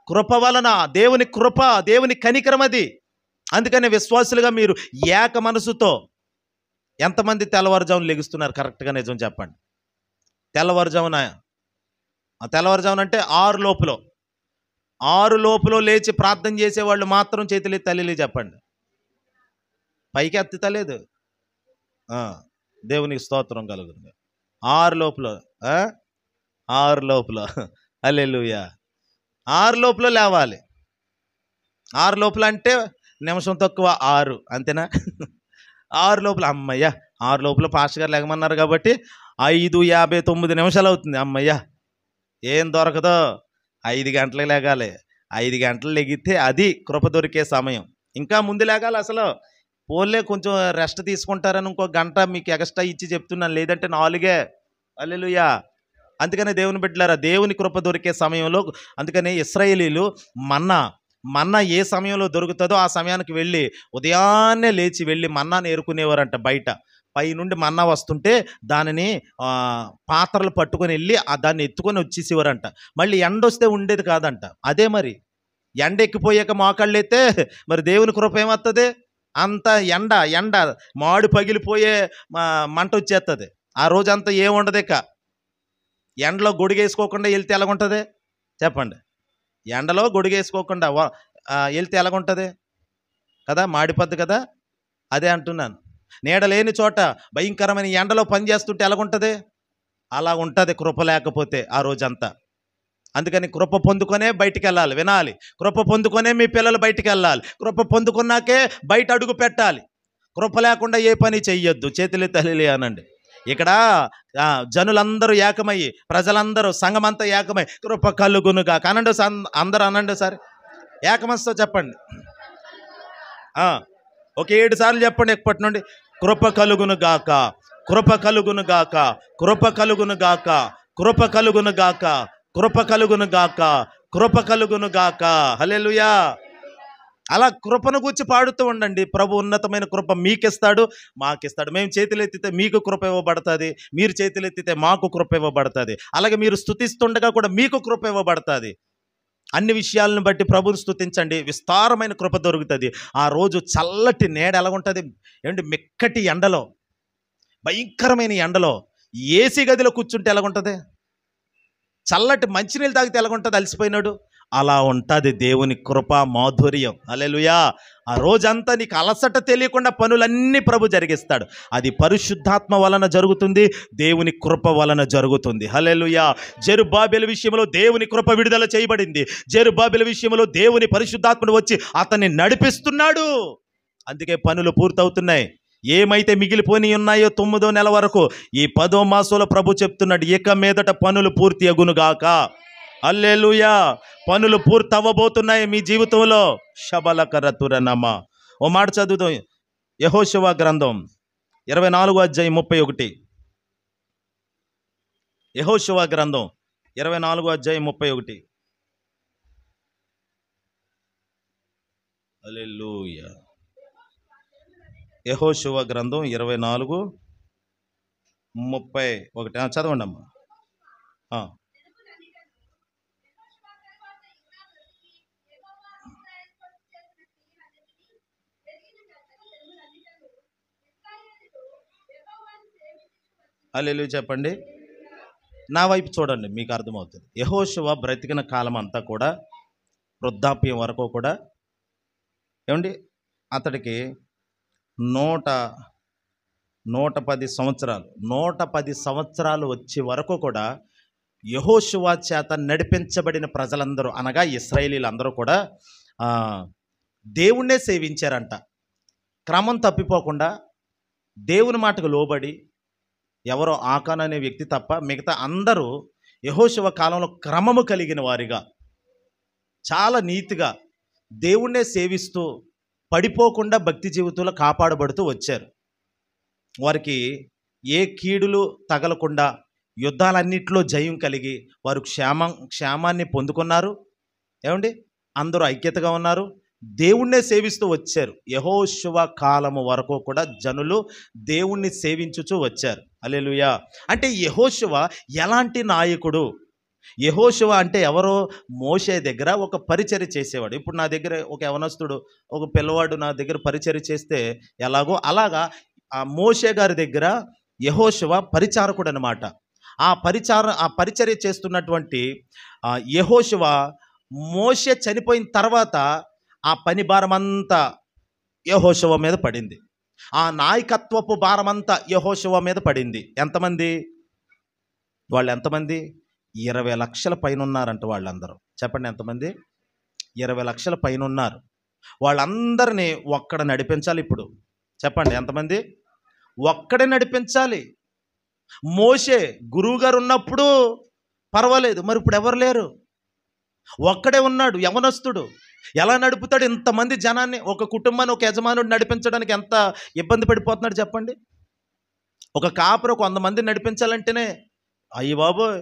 కృప వలన. దేవుని కృప, దేవుని కనికరం అది. అందుకని విశ్వాసులుగా మీరు ఏక మనసుతో, ఎంతమంది తెల్లవారుజామున లెగుస్తున్నారు? కరెక్ట్గా నిజం చెప్పండి. తెల్లవారుజామున అంటే 6 లోపల లేచి ప్రార్థన చేసేవాళ్ళు మాత్రం చేతులు తల్లి చెప్పండి. పైకి ఎత్తుతలేదు. దేవునికి స్తోత్రం కలుగుతుంది. 6 లోపల హల్లెలూయా. 6 లోపల లేవాలి. 6 లోపల అంటే నిమిషం తక్కువ 6 అంతేనా? 6 లోపల అమ్మయ్య, 6 లోపల పాస్టర్ గారు లేగమన్నారు కాబట్టి 5:59 నిమిషాలు అవుతుంది. అమ్మయ్య, ఏం దొరకదో. 5 గంటలకు లేగాలి. 5 గంటలు లెగితే అది కృప దొరికే సమయం. ఇంకా ముందు లేగాలి. అసలు పోన్లే కొంచెం రెస్ట్ తీసుకుంటారని ఇంకో గంట మీకు ఎక్స్ట్రా ఇచ్చి చెప్తున్నాను, లేదంటే 4. హల్లెలూయా. అందుకనే దేవుని బిడ్డలారా, దేవుని కృప దొరికే సమయంలో, అందుకనే ఇశ్రాయేలీలు మన్నా ఏ సమయంలో దొరుకుతుందో ఆ సమయానికి వెళ్ళి ఉదయాన్నే లేచి వెళ్ళి మన్నాను ఏరుకునేవారంట. బయట పైనుండి మన్నా వస్తుంటే దానిని పాత్రలు పట్టుకొని వెళ్ళి దాన్ని ఎత్తుకొని వచ్చేసేవారంట. మళ్ళీ ఎండ వస్తే ఉండేది కాదంట. అదే మరి ఎండ ఎక్కిపోయాక మోకాళ్ళు అయితే మరి దేవుని కృప ఏమవుతుంది? అంత ఎండ మాడు పగిలిపోయే మంట వచ్చేస్తుంది. ఆ రోజంతా ఏముండదు. ఇక ఎండలో గొడుగేసుకోకుండా వెళ్తే ఎలాగుంటుంది చెప్పండి? ఎండలో గొడుగేసుకోకుండా వెళ్తే ఎలాగుంటుంది కదా? మాడిపోద్ది కదా. అదే అంటున్నాను. నీడ లేని చోట భయంకరమైన ఎండలో పనిచేస్తుంటే ఎలాగుంటుంది? అలా ఉంటుంది కృప లేకపోతే ఆ రోజంతా. అందుకని కృప పొందుకొనే బయటికి వెళ్ళాలి. వినాలి, కృప పొందుకొనే మీ పిల్లలు బయటికి వెళ్ళాలి. కృప పొందుకున్నాకే బయట అడుగు పెట్టాలి. కృప లేకుండా ఏ పని చెయ్యొద్దు. చేతులు తల్లి అనండి. ఇక్కడ జనులందరూ ఏకమయ్యి, ప్రజలందరూ, సంఘమంతా ఏకమై కృప కలుగునుగా అనండి. అందరూ అనండి సరే, ఏకమస్తో చెప్పండి. ఒక 7 సార్లు చెప్పండి ఇప్పటి నుండి. కృప కలుగును గాక, కృప కలుగును గాక, కృప కలుగును గాక, కృప కలుగును గాక, కృప కలుగును గాక, కృప కలుగును గాక. హల్లెలూయా. అలా కృపను గురించి పాడుతూ ఉండండి. ప్రభు ఉన్నతమైన కృప మీకిస్తాడు, మాకిస్తాడు. మేము చేతులెత్తితే మీకు కృప ఇవ్వబడుతుంది, మీరు చేతులెత్తితే మాకు కృప ఇవ్వబడుతుంది. అలాగే మీరు స్తుతిస్తుండగా కూడా మీకు కృప ఇవ్వబడుతుంది. అన్ని విషయాలను బట్టి ప్రభువుని స్తుతించండి, విస్తారమైన కృప దొరుకుతుంది. ఆ రోజు చల్లటి నీడ ఎలాగుంటుంది ఏమంటే, మెక్కటి ఎండలో, భయంకరమైన ఎండలో ఏసీ గదిలో కూర్చుంటే ఎలాగుంటుంది, చల్లటి మంచినీళ్ళు తాగితే ఎలాగుంటుంది అలసిపోయినాడు, అలా ఉంటుంది దేవుని కృప మాధుర్యం. హల్లెలూయా. ఆ రోజంతా నీకు అలసట తెలియకుండా పనులన్నీ ప్రభు జరిగిస్తాడు. అది పరిశుద్ధాత్మ వలన జరుగుతుంది, దేవుని కృప వలన జరుగుతుంది. హల్లెలూయా. జెరుబ్బాబెలు విషయంలో దేవుని కృప విడుదల చేయబడింది. జెరుబ్బాబెలు విషయంలో దేవుని పరిశుద్ధాత్మను వచ్చి అతన్ని నడిపిస్తున్నాడు. అందుకే పనులు పూర్తవుతున్నాయి. ఏమైతే మిగిలిపోయి ఉన్నాయో 9వ నెల వరకు, ఈ 10వ మాసంలో ప్రభు చెప్తున్నాడు, ఇక మీదట పనులు పూర్తి అగునుగాక. హల్లెలూయా. పనులు పూర్తి అవ్వబోతున్నాయి మీ జీవితంలో. శబలకరతురనమ. ఓ మాట చదువుతాం, యెహోషువ గ్రంథం 24వ అధ్యాయం 31. యెహోషువ గ్రంథం 24వ అధ్యాయం 31. హల్లెలూయా. యెహోషువ గ్రంథం 24:31 చదవండి అమ్మా. హల్లెలూయా చెప్పండి. నా వైపు చూడండి, మీకు అర్థమవుతుంది. యెహోషువ బ్రతికిన కాలం అంతా కూడా, వృద్ధాప్యం వరకు కూడా ఏమండి, అతడికి 110 సంవత్సరాలు 110 సంవత్సరాలు వచ్చే వరకు కూడా యెహోషువ చేత నడిపించబడిన ప్రజలందరూ, అనగా ఇశ్రాయేలీలందరూ కూడా దేవుణ్ణే సేవించారంట. క్రమం తప్పిపోకుండా దేవుని మాటకు లోబడి, ఎవరో ఆకాన్ అనే వ్యక్తి తప్ప మిగతా అందరూ యెహోషువ కాలంలో క్రమము కలిగిన వారిగా, చాలా నీతిగా దేవుణ్ణే సేవిస్తూ పడిపోకుండా భక్తి జీవితంలో కాపాడబడుతూ వచ్చారు. వారికి ఏ కీడులు తగలకుండా యుద్ధాలన్నింటిలో జయం కలిగి వారు క్షేమాన్ని పొందుకున్నారు. ఏమండి, అందరూ ఐక్యతగా ఉన్నారు, దేవుణ్ణే సేవిస్తూ వచ్చారు. యెహోషువ కాలము వరకు కూడా జనులు దేవుణ్ణి సేవించుచూ వచ్చారు. హల్లెలూయా. అంటే యెహోషువ ఎలాంటి నాయకుడు? యెహోషువ అంటే ఎవరో మోషే దగ్గర ఒక పరిచర్య చేసేవాడు. ఇప్పుడు నా దగ్గర ఒక యవనస్తుడు, ఒక పిల్లవాడు నా దగ్గర పరిచర్య చేస్తే ఎలాగో, అలాగా ఆ మోషే గారి దగ్గర యెహోషువ పరిచారకుడు అనమాట. ఆ పరిచర్య చేస్తున్నటువంటి యెహోషువ మోషే చనిపోయిన తర్వాత ఆ పని భారమంతా యెహోషువ మీద పడింది. ఆ నాయకత్వపు భారమంతా యెహోషువ మీద పడింది. ఎంతమంది వాళ్ళు? ఎంతమంది? 20 లక్షల పైన ఉన్నారంట వాళ్ళందరూ. చెప్పండి ఎంతమంది? 20 లక్షల పైన ఉన్నారు. వాళ్ళందరినీ ఒక్కడ నడిపించాలి. ఇప్పుడు చెప్పండి ఎంతమంది? ఒక్కడే నడిపించాలి. మోషే గురువుగారు ఉన్నప్పుడు పర్వాలేదు, మరి ఇప్పుడు ఎవరు లేరు, ఒక్కడే ఉన్నాడు యవనస్తుడు. ఎలా నడుపుతాడు ఇంతమంది జనాన్ని? ఒక కుటుంబాన్ని, ఒక యజమానుడు నడిపించడానికి ఎంత ఇబ్బంది పడిపోతున్నాడు చెప్పండి. ఒక కాపరు 100 మంది నడిపించాలంటేనే అయ్యి బాబోయ్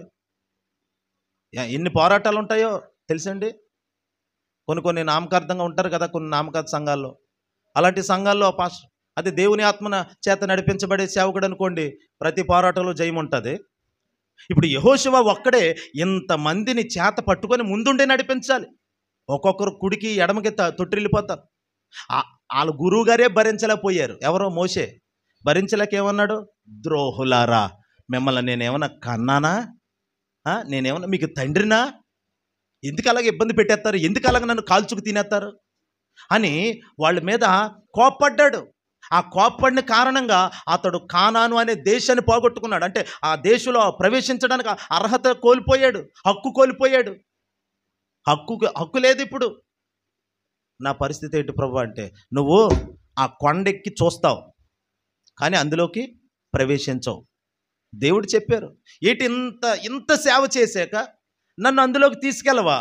ఎన్ని పోరాటాలు ఉంటాయో తెలుసండి. కొన్ని నామకార్థంగా ఉంటారు కదా, కొన్ని నామకార్థ సంఘాల్లో. అలాంటి సంఘాల్లో అది దేవుని ఆత్మన చేత నడిపించబడే సేవకుడు అనుకోండి, ప్రతి పోరాటంలో జయం ఉంటుంది. ఇప్పుడు యెహోషువ ఒక్కడే ఇంతమందిని చేత పట్టుకొని ముందుండే నడిపించాలి. ఒక్కొక్కరు కుడికి ఎడమకి తొట్టిల్లిపోతారు. వాళ్ళ గురువు గారే భరించలేకపోయారు. ఎవరో మోషే భరించలేకేమన్నాడు? ద్రోహులారా, మిమ్మల్ని నేనేమన్నా కన్నానా? నేనేమన్నా మీకు తండ్రినా? ఎందుకు అలాగ ఇబ్బంది పెట్టేస్తారు? ఎందుకు అలాగ నన్ను కాల్చుకు తినేస్తారు అని వాళ్ళ మీద కోప్పడ్డాడు. ఆ కోప్పడిన కారణంగా అతడు కానాను అనే దేశాన్ని పోగొట్టుకున్నాడు. అంటే ఆ దేశంలో ప్రవేశించడానికి అర్హత కోల్పోయాడు, హక్కు కోల్పోయాడు. హక్కు లేదు ఇప్పుడు. నా పరిస్థితి ఏంటి ప్రభు అంటే, నువ్వు ఆ కొండెక్కి చూస్తావు కానీ అందులోకి ప్రవేశించవు. దేవుడు చెప్పారు, ఏంటి ఇంత సేవ చేశాక నన్ను అందులోకి తీసుకెళ్ళవా?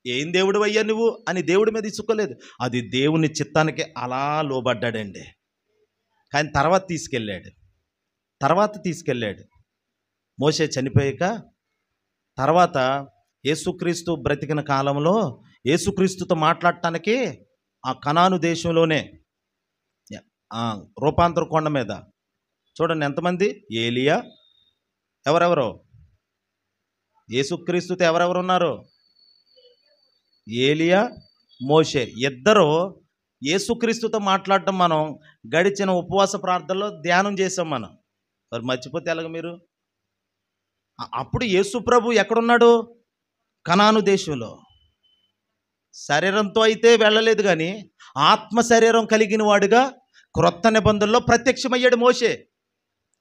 ఏం దేవుడు అయ్యా నువ్వు అని దేవుడి మీద ఇసుక్కోలేదు. అది దేవుని చిత్తానికి అలా లోబడ్డాడండి. కానీ తర్వాత తీసుకెళ్ళాడు. మోషే చనిపోయాక తర్వాత యేసుక్రీస్తు బ్రతికిన కాలంలో యేసుక్రీస్తుతో మాట్లాడటానికి ఆ కనాను దేశంలోనే రూపాంతర కొండ మీద చూడండి ఎంతమంది, ఏలియా, ఎవరెవరో యేసుక్రీస్తుతో ఎవరెవరు ఉన్నారు, ఏలియా, మోషే, ఇద్దరు యేసుక్రీస్తుతో మాట్లాడటం మనం గడిచిన ఉపవాస ప్రార్థనలో ధ్యానం చేసాం మనం. మరి మర్చిపోతే ఎలాగ మీరు? అప్పుడు యేసు ప్రభు ఎక్కడున్నాడు? కనాను దేశంలో. శరీరంతో అయితే వెళ్ళలేదు, కానీ ఆత్మ శరీరం కలిగిన వాడుగా క్రొత్త నిబంధనలో ప్రత్యక్షమయ్యాడు మోషే.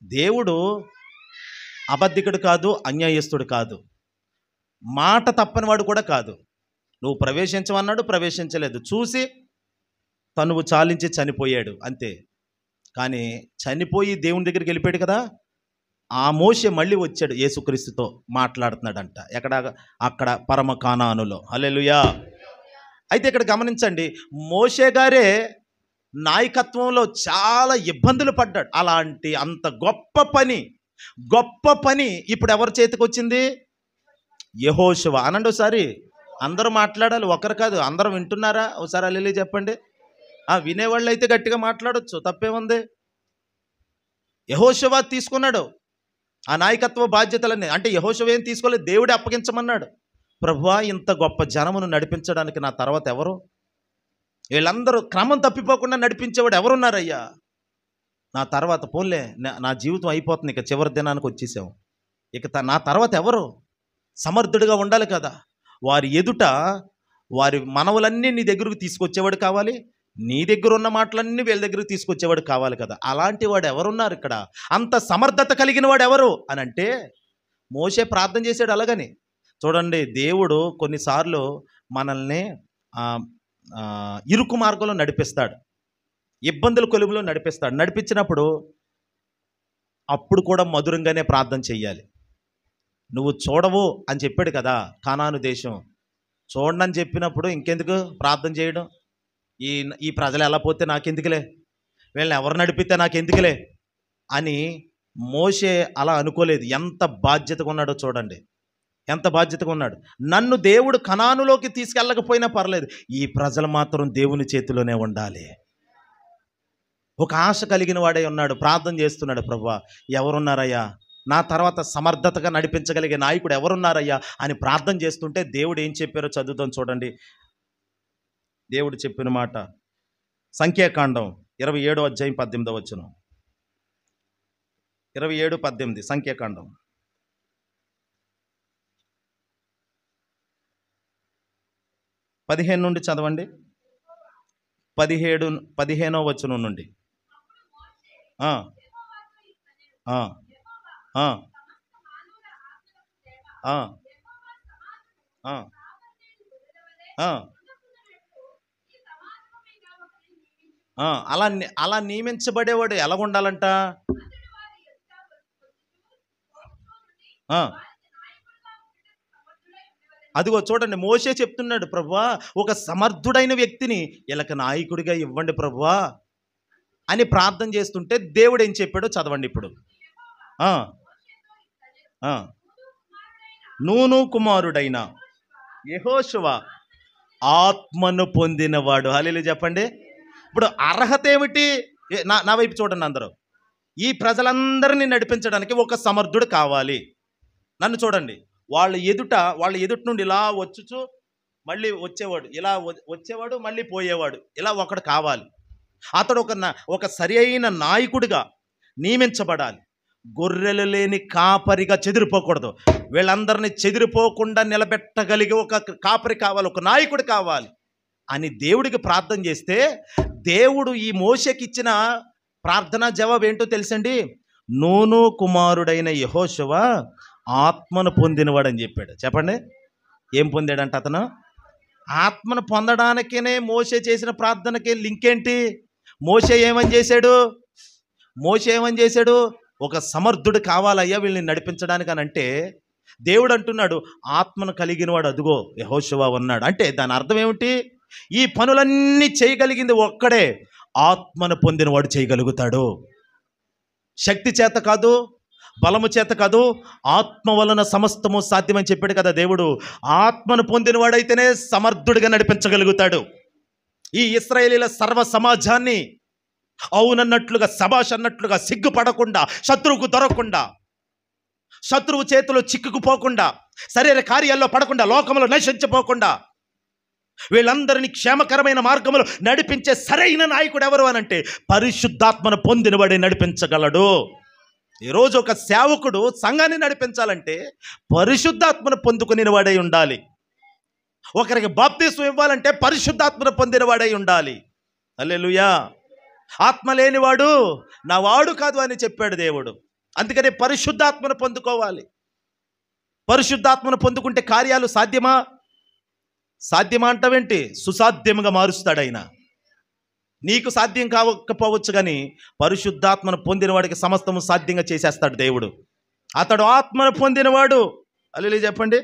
దేవుడు అబద్ధికుడు కాదు, అన్యాయస్తుడు కాదు, మాట తప్పని వాడు కూడా కాదు. నువ్వు ప్రవేశించమన్నాడు, ప్రవేశించలేదు, చూసి తనువు చాలించి చనిపోయాడు అంతే. కానీ చనిపోయి దేవుని దగ్గరికి వెళ్ళిపోయాడు కదా, ఆ మోషే మళ్ళీ వచ్చాడు, యేసుక్రీస్తుతో మాట్లాడుతున్నాడంట. అక్కడ పరమ కానానులో. హల్లెలూయా. అయితే ఇక్కడ గమనించండి, మోషే గారే నాయకత్వంలో చాలా ఇబ్బందులు పడ్డాడు. అలాంటి అంత గొప్ప పని ఇప్పుడు ఎవరి చేతికి వచ్చింది? యెహోషువ. అనండి ఒకసారి, అందరూ మాట్లాడాలి, ఒకరు కాదు, అందరూ వింటున్నారా? ఒకసారి హల్లెలూయా చెప్పండి. వినేవాళ్ళు అయితే గట్టిగా మాట్లాడొచ్చు, తప్పేముంది? యెహోషువ తీసుకున్నాడు ఆ నాయకత్వ బాధ్యతలన్నీ. అంటే యెహోషువ ఏం తీసుకోలేదు, దేవుడే అప్పగించమన్నాడు. ప్రభువా, ఇంత గొప్ప జనమును నడిపించడానికి నా తర్వాత ఎవరు? వీళ్ళందరూ క్రమం తప్పిపోకుండా నడిపించేవాడు ఎవరున్నారయ్యా నా తర్వాత? పోన్లే, నా జీవితం అయిపోతుంది, ఇక చివరి దినానికి వచ్చేసాము, ఇక నా తర్వాత ఎవరు? సమర్థుడిగా ఉండాలి కదా. వారి ఎదుట వారి మనవులన్నీ నీ దగ్గరకు తీసుకొచ్చేవాడు కావాలి, నీ దగ్గర ఉన్న మాటలన్నీ వీళ్ళ దగ్గరకు తీసుకొచ్చేవాడు కావాలి కదా. అలాంటి వాడు ఎవరున్నారు ఇక్కడ? అంత సమర్థత కలిగిన వాడు ఎవరు అని అంటే మోషే ప్రార్థన చేశాడు. అలాగని చూడండి, దేవుడు కొన్నిసార్లు మనల్ని ఇరుకు మార్గంలో నడిపిస్తాడు, ఇబ్బందుల కొలువులో నడిపిస్తాడు. నడిపించినప్పుడు అప్పుడు కూడా మధురంగానే ప్రార్థన చెయ్యాలి. నువ్వు చూడవు అని చెప్పాడు కదా కానాను దేశం, చూడనని చెప్పినప్పుడు ఇంకెందుకు ప్రార్థన చేయడం? ఈ ప్రజలు ఎలా పోతే నాకెందుకులే, వీళ్ళని ఎవరు నడిపితే నాకెందుకులే అని మోషే అలా అనుకోలేదు. ఎంత బాధ్యతగా ఉన్నాడో చూడండి, ఎంత బాధ్యతగా ఉన్నాడు. నన్ను దేవుడు కనానులోకి తీసుకెళ్ళకపోయినా పర్లేదు, ఈ ప్రజలు మాత్రం దేవుని చేతిలోనే ఉండాలి. ఒక ఆశ కలిగిన వాడే ఉన్నాడు, ప్రార్థన చేస్తున్నాడు, ప్రభువా ఎవరున్నారయ్యా నా తర్వాత సమర్థతగా నడిపించగలిగే నాయకుడు ఎవరున్నారయ్యా అని ప్రార్థన చేస్తుంటే దేవుడు ఏం చెప్పారో చదువుతాం చూడండి. దేవుడు చెప్పిన మాట సంఖ్యాకాండం 27వ అధ్యాయం 18వ వచనం. 27:18 సంఖ్యాకాండం. పదిహేను నుండి చదవండి, 15వ వచనం నుండి. అలా నియమించబడేవాడు ఎలా ఉండాలంట? అదిగో చూడండి, మోషే చెప్తున్నాడు, ప్రభువా ఒక సమర్థుడైన వ్యక్తిని వీళ్ళకి నాయకుడిగా ఇవ్వండి ప్రభువా అని ప్రార్థన చేస్తుంటే దేవుడు ఏం చెప్పాడో చదవండి ఇప్పుడు. నూను కుమారుడైన యెహోషువ ఆత్మను పొందినవాడు. హల్లెలూయా చెప్పండి. ఇప్పుడు అర్హత ఏమిటి? నా వైపు చూడండి అందరూ. ఈ ప్రజలందరినీ నడిపించడానికి ఒక సమర్థుడు కావాలి. నన్ను చూడండి, వాళ్ళ ఎదుట నుండి ఇలా వచ్చుచు మళ్ళీ వచ్చేవాడు, ఇలా వచ్చేవాడు మళ్ళీ పోయేవాడు, ఇలా ఒకడు కావాలి. అతడు ఒక సరి అయిన నాయకుడిగా నియమించబడాలి. గొర్రెలు లేని కాపరిగా చెదిరిపోకూడదు. వీళ్ళందరినీ చెదిరిపోకుండా నిలబెట్టగలిగే ఒక కాపరి కావాలి, ఒక నాయకుడు కావాలి అని దేవుడికి ప్రార్థన చేస్తే దేవుడు ఈ మోషేకి ఇచ్చిన ప్రార్థన జవాబు ఏంటో తెలుసండి? నూను కుమారుడైన యెహోషువ ఆత్మను పొందినవాడని చెప్పాడు. చెప్పండి, ఏం పొందాడంట అతను? ఆత్మను పొందడానికినే మోషే చేసిన ప్రార్థనకి లింక్ ఏంటి? మోషే ఏమని చేశాడు? ఒక సమర్థుడు కావాలయ్యా వీళ్ళని నడిపించడానికి అని అంటే దేవుడు అంటున్నాడు ఆత్మను కలిగిన వాడు అదుగో యెహోషువ ఉన్నాడు. అంటే దాని అర్థం ఏమిటి? ఈ పనులన్నీ చేయగలిగింది ఒక్కడే, ఆత్మను పొందినవాడు చేయగలుగుతాడు. శక్తి చేత కాదు, బలము చేత కాదు, ఆత్మ వలన సమస్తము సాధ్యమని చెప్పాడు కదా దేవుడు. ఆత్మను పొందినవాడైతేనే సమర్థుడిగా నడిపించగలుగుతాడు. ఈ ఇశ్రాయేలీల సర్వ సమాజాన్ని అవునన్నట్లుగా, శబాష్ అన్నట్లుగా, సిగ్గుపడకుండా, శత్రువుకు దొరకకుండా, శత్రువు చేతిలో చిక్కుకుపోకుండా, శరీర కార్యాల్లో పడకుండా, లోకంలో నశించిపోకుండా వీళ్ళందరినీ క్షేమకరమైన మార్గంలో నడిపించే సరైన నాయకుడు ఎవరు అనంటే పరిశుద్ధాత్మను పొందినవాడే నడిపించగలడు. ఈరోజు ఒక సేవకుడు సంఘాన్ని నడిపించాలంటే పరిశుద్ధాత్మను పొందుకుని వాడై ఉండాలి. ఒకరికి బాప్తిస్మం ఇవ్వాలంటే పరిశుద్ధాత్మను పొందిన వాడై ఉండాలి. హల్లెలూయా. ఆత్మ లేనివాడు నా వాడు కాదు అని చెప్పాడు దేవుడు. అందుకని పరిశుద్ధాత్మను పొందుకోవాలి. పరిశుద్ధాత్మను పొందుకుంటే కార్యాలు సాధ్యమా? సాధ్యమా అంటావేంటి? సుసాధ్యముగా మారుస్తాడు ఆయన. నీకు సాధ్యం కాకపోవచ్చు, కానీ పరిశుద్ధాత్మను పొందిన వాడికి సమస్తము సాధ్యంగా చేసేస్తాడు దేవుడు. అతడు ఆత్మను పొందినవాడు. హల్లెలూయా చెప్పండి.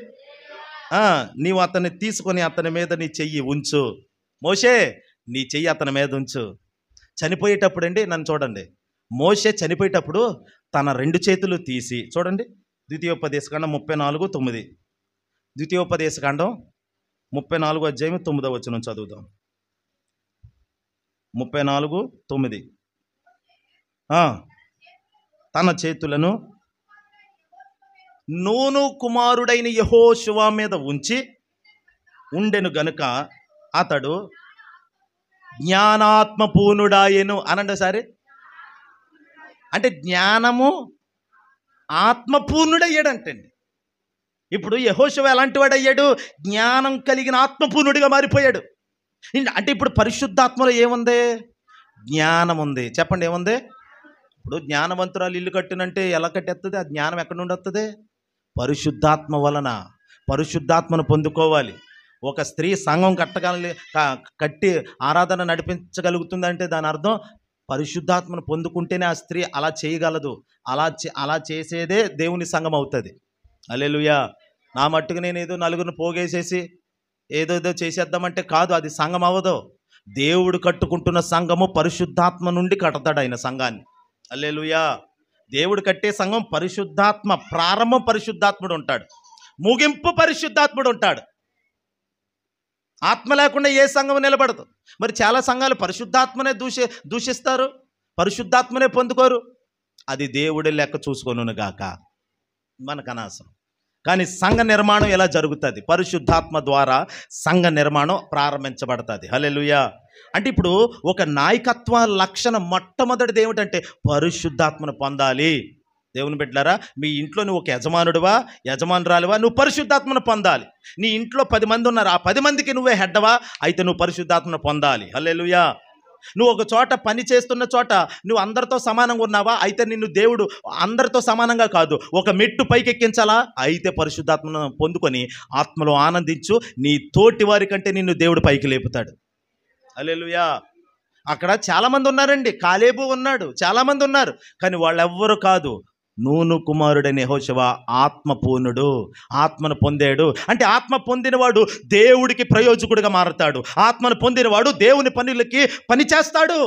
నీవు అతన్ని తీసుకొని అతని మీద నీ చెయ్యి ఉంచు. మోషే, నీ చెయ్యి అతని మీద ఉంచు. చనిపోయేటప్పుడు అండి, నన్ను చూడండి, మోషే చనిపోయేటప్పుడు తన 2 చేతులు తీసి, చూడండి, ద్వితీయోపదేశకాండం 34:9, ద్వితీయోపదేశకాండం 34:9 చదువుదాం. 34:9. తన చేతులను నూను కుమారుడైన యెహోషువ మీద ఉంచి ఉండెను గనుక అతడు జ్ఞానాత్మపూర్ణుడాయెను. అనండి ఒకసారి. అంటే జ్ఞానము ఆత్మపూర్ణుడయ్యాడంటండి. ఇప్పుడు యెహోషువ ఎలాంటి వాడు అయ్యాడు? జ్ఞానం కలిగిన ఆత్మపూర్ణుడిగా మారిపోయాడు. అంటే ఇప్పుడు పరిశుద్ధాత్మలో ఏముంది? జ్ఞానం ఉంది. చెప్పండి, ఏముంది? ఇప్పుడు జ్ఞానవంతురాలు ఇల్లు కట్టినంటే ఎలా కట్టేస్తుంది? ఆ జ్ఞానం ఎక్కడి నుండి వస్తుంది? పరిశుద్ధాత్మ వలన. పరిశుద్ధాత్మను పొందుకోవాలి. ఒక స్త్రీ సంఘం కట్టి ఆరాధన నడిపించగలుగుతుందంటే దాని అర్థం పరిశుద్ధాత్మను పొందుకుంటేనే ఆ స్త్రీ అలా చేయగలదు. అలా చేసేదే దేవుని సంఘం అవుతుంది. హల్లెలూయా. నా మట్టుకు నేను ఏదో నలుగురిని పోగేసేసి ఏదో చేసేద్దామంటే కాదు, అది సంఘం అవ్వదు. దేవుడు కట్టుకుంటున్న సంఘము పరిశుద్ధాత్మ నుండి కడతాడు ఆయన సంఘాన్ని. హల్లెలూయా. దేవుడు కట్టే సంఘం పరిశుద్ధాత్మ, ప్రారంభం పరిశుద్ధాత్ముడు ఉంటాడు, ముగింపు పరిశుద్ధాత్ముడు ఉంటాడు. ఆత్మ లేకుండా ఏ సంఘం నిలబడదు. మరి చాలా సంఘాలు పరిశుద్ధాత్మనే దూషిస్తారు, పరిశుద్ధాత్మనే పొందుకోరు. అది దేవుడి లెక్క చూసుకొనును గాక, మనకు అనవసరం. కానీ సంఘ నిర్మాణం ఎలా జరుగుతుంది? పరిశుద్ధాత్మ ద్వారా సంఘ నిర్మాణం ప్రారంభించబడుతుంది. హల్లెలూయా. అంటే ఇప్పుడు ఒక నాయకత్వ లక్షణం మొట్టమొదటిది ఏమిటంటే పరిశుద్ధాత్మను పొందాలి. దేవుని బిడ్డలారా, మీ ఇంట్లో నువ్వు ఒక యజమానుడివా, యజమానురాలివా, నువ్వు పరిశుద్ధాత్మను పొందాలి. నీ ఇంట్లో 10 మంది ఉన్నారు, ఆ 10 మందికి నువ్వే హెడ్డవా, అయితే నువ్వు పరిశుద్ధాత్మను పొందాలి. హల్లెలూయా. నువ్వు ఒక చోట పని చేస్తున్న చోట నువ్వు అందరితో సమానంగా ఉన్నావా, అయితే నిన్ను దేవుడు అందరితో సమానంగా కాదు, ఒక మెట్టు పైకి ఎక్కించాలా, అయితే పరిశుద్ధాత్మను పొందుకొని ఆత్మలో ఆనందించు. నీ తోటి వారి కంటే నిన్ను దేవుడు పైకి లేపుతాడు. హల్లెలూయా. అక్కడ చాలామంది ఉన్నారండి. కాలేబు ఉన్నాడు, చాలామంది ఉన్నారు, కానీ వాళ్ళెవ్వరూ కాదు. నూను కుమారుడైన యెహోషువ ఆత్మపూర్ణుడు, ఆత్మను పొందాడు. అంటే ఆత్మ పొందినవాడు దేవుడికి ప్రయోజకుడిగా మారతాడు. ఆత్మను పొందినవాడు దేవుని పనులకి పని చేస్తాడు,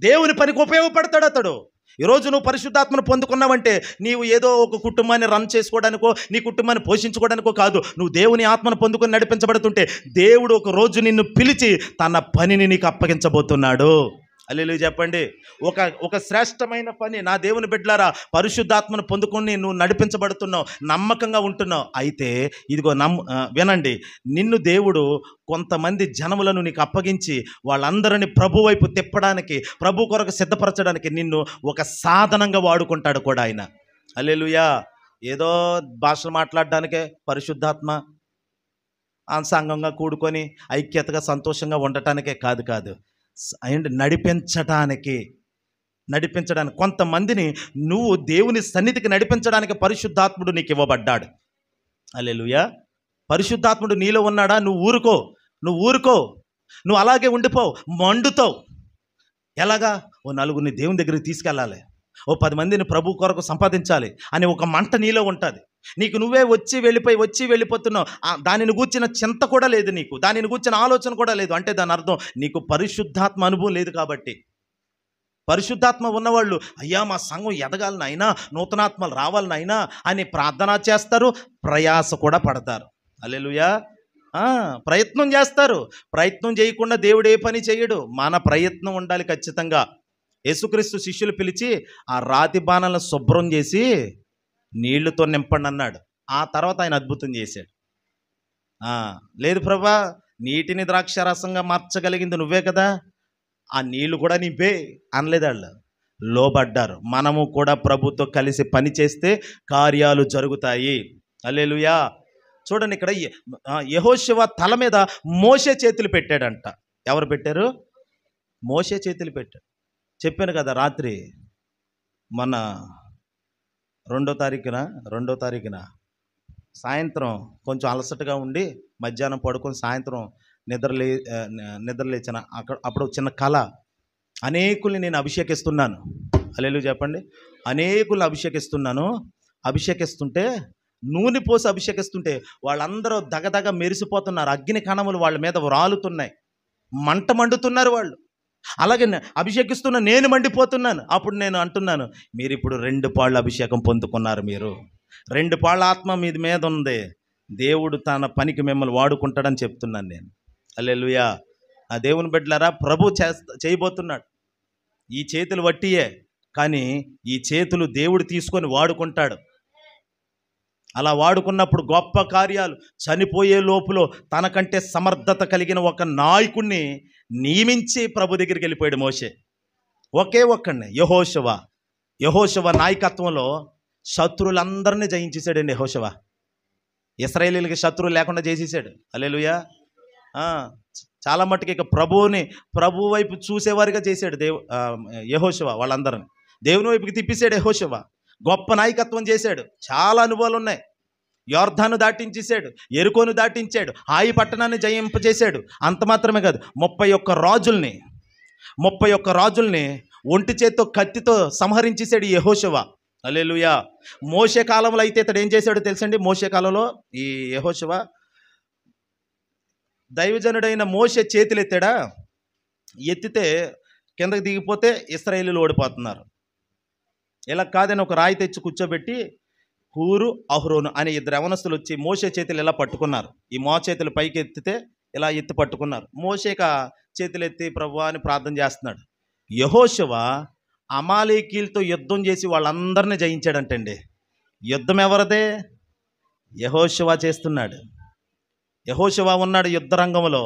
దేవుని పనికి ఉపయోగపడతాడు అతడు. ఈరోజు నువ్వు పరిశుద్ధాత్మను పొందుకున్నావంటే నీవు ఏదో ఒక కుటుంబాన్ని రన్ చేసుకోవడానికో, నీ కుటుంబాన్ని పోషించుకోవడానికో కాదు. నువ్వు దేవుని ఆత్మను పొందుకొని నడిపించబడుతుంటే దేవుడు ఒక రోజు నిన్ను పిలిచి తన పనిని నీకు అప్పగించబోతున్నాడు. హల్లెలూయా చెప్పండి. ఒక శ్రేష్టమైన పని. నా దేవుని బిడ్డలారా, పరిశుద్ధాత్మను పొందుకొని నువ్వు నడిపించబడుతున్నావు, నమ్మకంగా ఉంటున్నావు. అయితే ఇదిగో వినండి, నిన్ను దేవుడు కొంతమంది జనములను నీకు అప్పగించి వాళ్ళందరినీ ప్రభు వైపు తిప్పడానికి, ప్రభు కొరకు సిద్ధపరచడానికి నిన్ను ఒక సాధనంగా వాడుకుంటాడు కూడా ఆయన. హల్లెలూయా. ఏదో భాషలు మాట్లాడడానికే పరిశుద్ధాత్మ, సంఘంగా కూడుకొని ఐక్యతగా సంతోషంగా ఉండటానికే కాదు, నడిపించడానికి కొంతమందిని నువ్వు దేవుని సన్నిధికి నడిపించడానికి పరిశుద్ధాత్ముడు నీకు ఇవ్వబడ్డాడు. హల్లెలూయా. పరిశుద్ధాత్ముడు నీలో ఉన్నాడా? నువ్వు ఊరుకో, నువ్వు అలాగే ఉండిపోవు, మండుతావు. ఎలాగా? ఓ నలుగురిని దేవుని దగ్గరికి తీసుకెళ్ళాలి, ఓ 10 మందిని ప్రభు కొరకు సంపాదించాలి అనే ఒక మంట నీలో ఉంటుంది. నీకు నువ్వే వచ్చి వెళ్ళిపోతున్నావు. దానిని గూర్చిన చింత కూడా లేదు నీకు, దానిని గూర్చిన ఆలోచన కూడా లేదు. అంటే దాని అర్థం నీకు పరిశుద్ధాత్మ అనుభవం లేదు కాబట్టి. పరిశుద్ధాత్మ ఉన్నవాళ్ళు అయ్యా మా సంఘం ఎదగాలి నాయనా, నూతనాత్మలు రావాలి నాయనా అని ప్రార్థన చేస్తారు, ప్రయాస కూడా పడతారు. హల్లెలూయా. ప్రయత్నం చేస్తారు. ప్రయత్నం చేయకుండా దేవుడు ఏ పని చేయడు. మన ప్రయత్నం ఉండాలి ఖచ్చితంగా. యేసుక్రీస్తు శిష్యులు పిలిచి ఆ రాతి బాణలను శుభ్రం చేసి నీళ్లతో నింపండి అన్నాడు. ఆ తర్వాత ఆయన అద్భుతం చేశాడు. లేదు ప్రభా, నీటిని ద్రాక్షారసంగా మార్చగలిగింది నువ్వే కదా, ఆ నీళ్లు కూడా నింపే అనలేదు. వాళ్ళు లోబడ్డారు. మనము కూడా ప్రభుతో కలిసి పని చేస్తే కార్యాలు జరుగుతాయి. హల్లెలూయా. చూడండి, ఇక్కడ యెహోషువ తల మీద మోషే చేతులు పెట్టాడంట. ఎవరు పెట్టారు? మోషే చేతులు పెట్టాడు. చెప్పాను కదా రాత్రి, మన 2వ తారీఖున సాయంత్రం కొంచెం అలసటగా ఉండి మధ్యాహ్నం పడుకొని సాయంత్రం నిద్రలేచిన అప్పుడు చిన్న కళ. అనేకుల్ని నేను అభిషేకిస్తున్నాను. హల్లెలూయా చెప్పండి. అనేకుల్ని అభిషేకిస్తుంటే నూనె పోసి అభిషేకిస్తుంటే వాళ్ళందరూ దగదగ మెరిసిపోతున్నారు. అగ్ని కణములు వాళ్ళ మీద రాలుతున్నాయి, మంట మండుతున్నారు వాళ్ళు. అలాగే అభిషేకిస్తున్న నేను మండిపోతున్నాను. అప్పుడు నేను అంటున్నాను, మీరు ఇప్పుడు 2 పాళ్ళ అభిషేకం పొందుకున్నారు. మీరు 2 పాళ్ళ ఆత్మ మీది మీద ఉంది. దేవుడు తన పనికి మిమ్మల్ని వాడుకుంటాడని చెప్తున్నాను నేను. హల్లెలూయా. ఆ దేవుని బిడ్డలారా, ప్రభు చేయబోతున్నాడు. ఈ చేతులు వట్టియే, కానీ ఈ చేతులు దేవుడు తీసుకొని వాడుకుంటాడు. అలా వాడుకున్నప్పుడు గొప్ప కార్యాలు. చనిపోయే లోపులో తనకంటే సమర్థత కలిగిన ఒక నాయకుడిని నియమించి ప్రభు దగ్గరికి వెళ్ళిపోయాడు మోషే. ఒకే ఒక్కడిని, యెహోషువ నాయకత్వంలో శత్రువులందరినీ జయించేశాడండి యెహోషువ. ఇశ్రాయేలీయులకి శత్రువు లేకుండా చేసేసాడు. హల్లెలూయా. చాలా మట్టుకు ఇక ప్రభు వైపు చూసేవారిగా చేశాడు యెహోషువ. వాళ్ళందరిని దేవుని వైపుకి తిప్పేశాడు యెహోషువ. గొప్ప నాయకత్వం చేశాడు. చాలా అనుభవాలు ఉన్నాయి. యోర్దాను దాటించేశాడు, యెరికోను దాటించాడు, హాయి పట్టణాన్ని జయింపజేశాడు. అంత మాత్రమే కాదు, 31 రాజుల్ని ఒంటి చేత్తో కత్తితో సంహరించేశాడు యెహోషువ. హల్లెలూయా. మోషే కాలంలో అయితే ఇతడు ఏం చేశాడో తెలుసండి? మోషే కాలంలో ఈ యెహోషువ దైవజనుడైన మోషే చేతులు ఎత్తితే కిందకి దిగిపోతే ఇశ్రాయేలీయులు ఓడిపోతున్నారు. ఇలా కాదని ఒక రాయి తెచ్చి కూర్చోబెట్టి హూరు, అహరోను అనే 2 యవనస్తులు వచ్చి మోషే చేతులు ఇలా పట్టుకున్నారు. ఈ చేతులు పైకి ఎత్తితే ఇలా ఎత్తి పట్టుకున్నారు. మోషేక చేతులు ఎత్తి ప్రభువా అని ప్రార్థన చేస్తున్నాడు. యెహోషువ అమాలేకీయులతో యుద్ధం చేసి వాళ్ళందరినీ జయించాడంటండి. యుద్ధం ఎవరిదే? యెహోషువ చేస్తున్నాడు. యెహోషువ ఉన్నాడు యుద్ధ రంగంలో.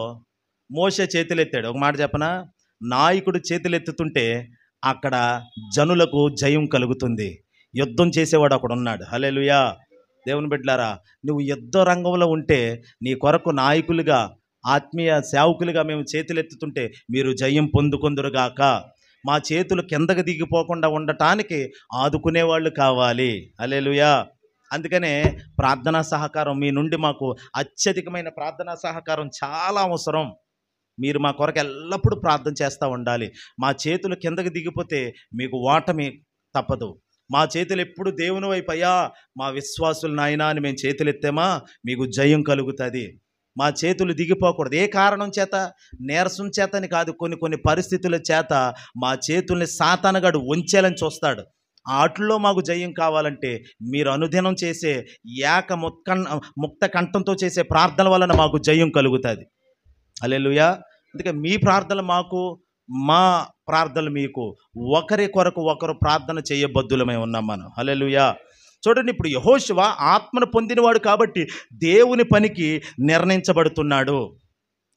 మోషే చేతులు ఎత్తాడు. ఒక మాట చెప్పనా, నాయకుడు చేతులు ఎత్తుతుంటే అక్కడ జనులకు జయం కలుగుతుంది. యుద్ధం చేసేవాడు అక్కడ ఉన్నాడు. హల్లెలూయా. దేవుని బిడ్డలారా, నువ్వు యుద్ధ రంగంలో ఉంటే నీ కొరకు నాయకులుగా, ఆత్మీయ సేవకులుగా మేము చేతులు ఎత్తుతుంటే మీరు జయం పొందుకొందురుగాక. మా చేతులు కిందకి దిగిపోకుండా ఉండటానికి ఆదుకునేవాళ్ళు కావాలి. హల్లెలూయా. అందుకనే ప్రార్థనా సహకారం మీ నుండి మాకు అత్యధికమైన ప్రార్థనా సహకారం చాలా అవసరం. మీరు మా కొరకు ఎల్లప్పుడూ ప్రార్థన చేస్తూ ఉండాలి. మా చేతులు కిందకి దిగిపోతే మీకు ఓటమి తప్పదు. మా చేతులు ఎప్పుడు దేవుని వైపు, అయ్యా మా విశ్వాసులు నాయనా అని మేము చేతులు ఎత్తామా మీకు జయం కలుగుతుంది. మా చేతులు దిగిపోకూడదు. ఏ కారణం చేత? నీరసం చేతని కాదు, కొన్ని పరిస్థితుల చేత మా చేతుల్ని సాతానుగాడు వంచేయాలని చూస్తాడు. ఆటల్లో మాకు జయం కావాలంటే మీరు అనుదినం చేసే ముక్త కంఠంతో చేసే ప్రార్థన వలన మాకు జయం కలుగుతుంది. హల్లెలూయా. అందుకే మీ ప్రార్థనలు మాకు, మా ప్రార్థనలు మీకు, ఒకరి కొరకు ఒకరు ప్రార్థన చేయబద్దులమై ఉన్నాం మనం. హల్లెలూయా. చూడండి, ఇప్పుడు యెహోషువ ఆత్మను పొందినవాడు కాబట్టి దేవుని పనికి నిర్ణయించబడుతున్నాడు.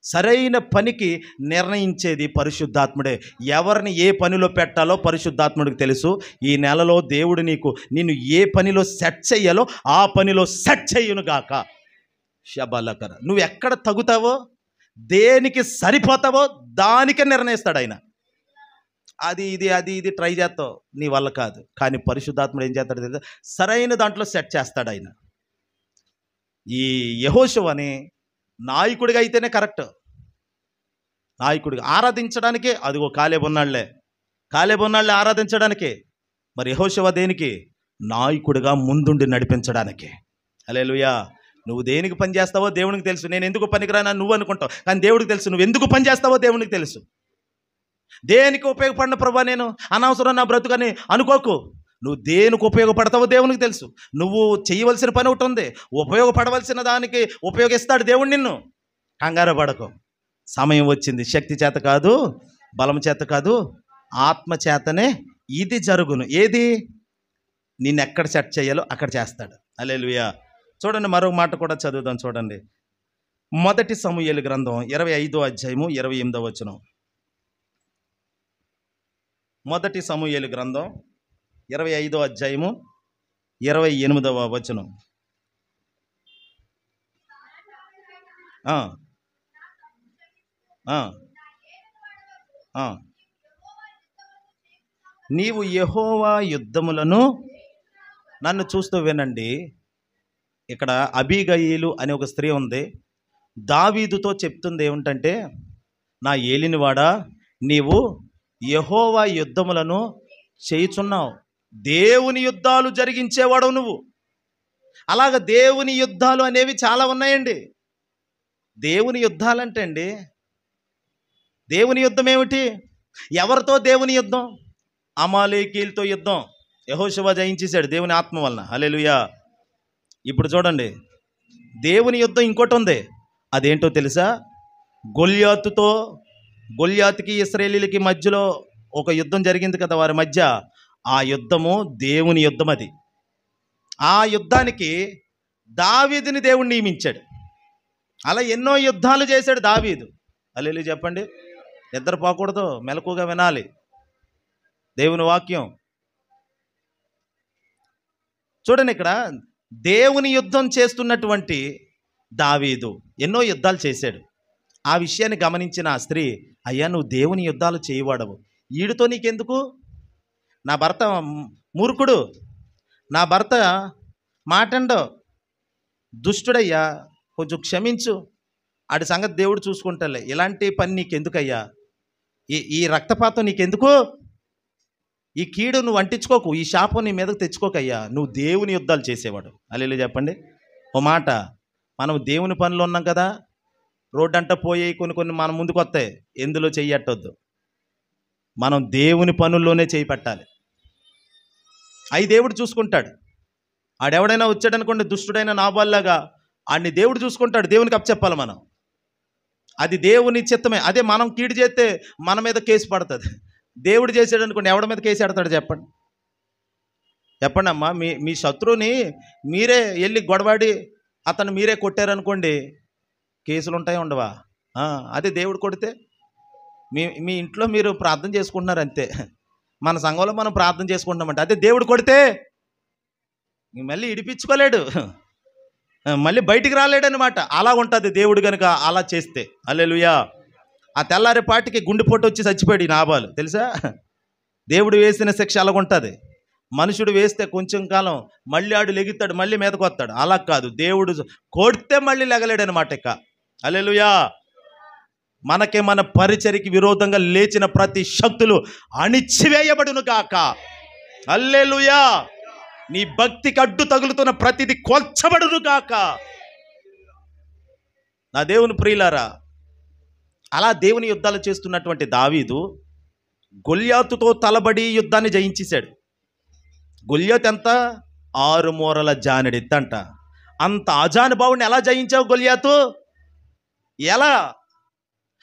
సరైన పనికి నిర్ణయించేది పరిశుద్ధాత్ముడే. ఎవరిని ఏ పనిలో పెట్టాలో పరిశుద్ధాత్ముడికి తెలుసు. ఈ నెలలో దేవుడు నిన్ను ఏ పనిలో సెట్ చెయ్యాలో ఆ పనిలో సెట్ చెయ్యునుగాక. శబలకర. నువ్వు ఎక్కడ తగుతావో, దేనికి సరిపోతావో దానికే నిర్ణయిస్తాడు ఆయన. అది ఇది ట్రై చేస్తావు, నీ వల్ల కాదు. కానీ పరిశుద్ధాత్ముడు ఏం చేస్తాడు తెలుసా? సరైన దాంట్లో సెట్ చేస్తాడు ఆయన. ఈ యెహోషువని నాయకుడిగా అయితేనే కరెక్ట్. నాయకుడిగా ఆరాధించడానికే అదిగో కాలేబు ఉన్నాళ్లే ఆరాధించడానికే. మరి యెహోషువ దేనికి? నాయకుడిగా ముందుండి నడిపించడానికి. హల్లెలూయా. నువ్వు దేనికి పని చేస్తావో దేవునికి తెలుసు. నేను ఎందుకు పనికిరానా నువ్వు అనుకుంటావు, కానీ దేవుడికి తెలుసు. నువ్వు ఎందుకు పని చేస్తావో దేవునికి తెలుసు. దేనికి ఉపయోగపడిన ప్రభా నేను, అనవసరం నా బ్రతుకని అనుకోకు. నువ్వు దేనికి ఉపయోగపడతావో దేవునికి తెలుసు. నువ్వు చేయవలసిన పని ఒకటి ఉంది, ఉపయోగపడవలసిన దానికి ఉపయోగిస్తాడు దేవుడు నిన్ను. కంగారు పడకు. సమయం వచ్చింది. శక్తి చేత కాదు, బలం చేత కాదు, ఆత్మ చేతనే ఇది జరుగును. ఏది? నిన్ను ఎక్కడ సెట్ చేయాలో అక్కడ చేస్తాడు. హల్లెలూయా. చూడండి, మరొక మాట కూడా చదువుదాం. చూడండి, మొదటి సమూయేలు గ్రంథం 25వ అధ్యాయము 28వ వచనం. మొదటి సమూయేలు గ్రంథం 25వ అధ్యాయము 28వ వచనం. ఆ ఆ ఆ నీవు యెహోవా యుద్ధములను నన్ను చూస్తూ వినండి. ఇక్కడ అబీగయీలు అనే ఒక స్త్రీ ఉంది. దావీదుతో చెప్తుంది ఏమిటంటే, నా ఏలినవాడా, నీవు యెహోవా యుద్ధములను చేయుచున్నావు. దేవుని యుద్ధాలు జరిగించేవాడు నువ్వు. అలాగ దేవుని యుద్ధాలు అనేవి చాలా ఉన్నాయండి. దేవుని యుద్ధాలంటే అండి, దేవుని యుద్ధం ఏమిటి? ఎవరితో దేవుని యుద్ధం? అమాలేకీలతో యుద్ధం. యెహోషువ జయించేశాడు దేవుని ఆత్మ వలన. హల్లెలూయా. ఇప్పుడు చూడండి, దేవుని యుద్ధం ఇంకోటి ఉంది. అదేంటో తెలుసా? గొల్యాతుకి ఇశ్రాయేలీలకి మధ్యలో ఒక యుద్ధం జరిగింది కదా, వారి మధ్య. ఆ యుద్ధము దేవుని యుద్ధం. అది ఆ యుద్ధానికి దావీదుని దేవుడు నియమించాడు. అలా ఎన్నో యుద్ధాలు చేశాడు దావీదు. హల్లెలూయా చెప్పండి. నిద్రపోకూడదు, మెలకుగా వినాలి దేవుని వాక్యం. చూడండి, ఇక్కడ దేవుని యుద్ధం చేస్తున్నటువంటి దావీదు ఎన్నో యుద్ధాలు చేశాడు. ఆ విషయాన్ని గమనించిన ఆ స్త్రీ, అయ్యా నువ్వు దేవుని యుద్ధాలు చేయవాడవు, ఈడితో నీకెందుకు? నా భర్త మూర్ఖుడు, నా భర్త మాటండో దుష్టుడయ్యా, కొంచెం క్షమించు, ఆడి సంగతి దేవుడు చూసుకుంటాలే, ఇలాంటి పని నీకెందుకయ్యా, ఈ రక్తపాతం నీకెందుకు, ఈ కీడు నువ్వు అంటించుకోకు, ఈ శాపం నీ మీదకు తెచ్చుకోకయ్యా, నువ్వు దేవుని యుద్ధాలు చేసేవాడు. హల్లెలూయా చెప్పండి. ఓ మాట, మనం దేవుని పనులు ఉన్నాం కదా, రోడ్డు అంట పోయి కొన్ని మన ముందుకు వస్తాయి, ఎందులో చెయ్యట్టొద్దు. మనం దేవుని పనుల్లోనే చేయి పెట్టాలి. అవి దేవుడు చూసుకుంటాడు. ఆడెవడైనా వచ్చాడనుకోండి, దుష్టుడైన నాబాల్లాగా, ఆడిని దేవుడు చూసుకుంటాడు. దేవునికి అప్పచెప్పాలి మనం. అది దేవుని చిత్తమే. అదే మనం కీడు చేస్తే మన మీద కేసు పడుతుంది. దేవుడు చేసాడు అనుకోండి, ఎవడి మీద కేసు పెడతాడు చెప్పండి? చెప్పండి అమ్మా. మీ శత్రువుని మీరే వెళ్ళి గొడవాడి అతను మీరే కొట్టారనుకోండి, కేసులు ఉంటాయి ఉండవా? అదే దేవుడు కొడితే మీ ఇంట్లో మీరు ప్రార్థన చేసుకుంటున్నారు అంతే. మన సంఘంలో మనం ప్రార్థన చేసుకుంటున్నామంటే, అదే దేవుడు కొడితే మళ్ళీ ఇడిపించుకోలేడు, మళ్ళీ బయటికి రాలేడనమాట. అలా ఉంటుంది దేవుడు కనుక అలా చేస్తే. హల్లెలూయా. ఆ తెల్లారేపాటికి గుండెపోటు వచ్చి చచ్చిపోయాడు ఈ నాబాలు, తెలుసా? దేవుడు వేసిన శిక్ష అలాగుంటుంది. మనుషుడు వేస్తే కొంచెం కాలం మళ్ళీ ఆడు లెగుతాడు, మళ్ళీ మీదకు వస్తాడు. అలా కాదు, దేవుడు కొడితే మళ్ళీ లెగలేడనమాట ఇక. హల్లెలూయా. మనకి మన పరిచర్యకి విరోధంగా లేచిన ప్రతి శక్తులు అణిచివేయబడును గాక. హల్లెలూయా. నీ భక్తికి అడ్డు తగులుతున్న ప్రతిది కొల్చబడును గాక. నా దేవుని ప్రియులారా, అలా దేవుని యుద్ధాలు చేస్తున్నటువంటి దావీదు గొల్యాతుతో తలబడి యుద్ధాన్ని జయించేశాడు. గొల్యాతు ఎంత? 6 మూరల జానెడెత్తంట. అంత అజానుభావుని ఎలా జయించావు గొల్యాతు? ఎలా?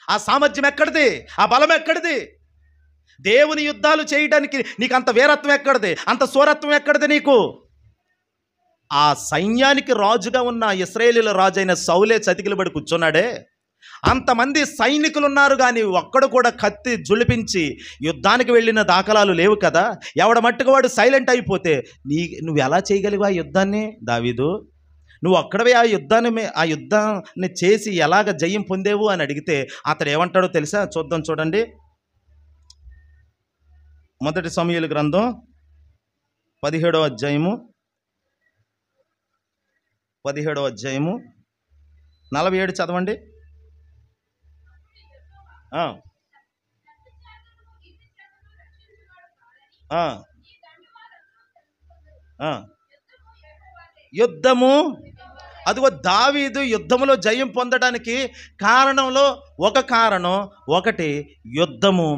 ఆ సామర్థ్యం ఎక్కడిది? ఆ బలం ఎక్కడిది? దేవుని యుద్ధాలు చేయడానికి నీకు అంత వీరత్వం ఎక్కడిది? అంత శూరత్వం ఎక్కడిది నీకు? ఆ సైన్యానికి రాజుగా ఉన్న ఇశ్రాయేలీల రాజు అయిన సౌలే చతికిలబడి కూర్చున్నాడే, అంతమంది సైనికులు ఉన్నారు, కానీ ఒక్కడు కూడా కత్తి జులిపించి యుద్ధానికి వెళ్ళిన దాఖలాలు లేవు కదా. ఎవడ మట్టుకు వాడు సైలెంట్ అయిపోతే నువ్వు ఎలా చేయగలిగా ఆ యుద్ధాన్ని దావీదు? నువ్వు అక్కడవే ఆ యుద్ధాన్ని చేసి ఎలాగ జయం పొందేవు అని అడిగితే అతడు ఏమంటాడో తెలుసా? చూద్దాం, చూడండి. మొదటి సమూయేలు గ్రంథం 17వ అధ్యాయము 47 చదవండి. యుద్ధము, అదిగో దావీదు యుద్ధములో జయం పొందడానికి కారణం ఒకటి, యుద్ధము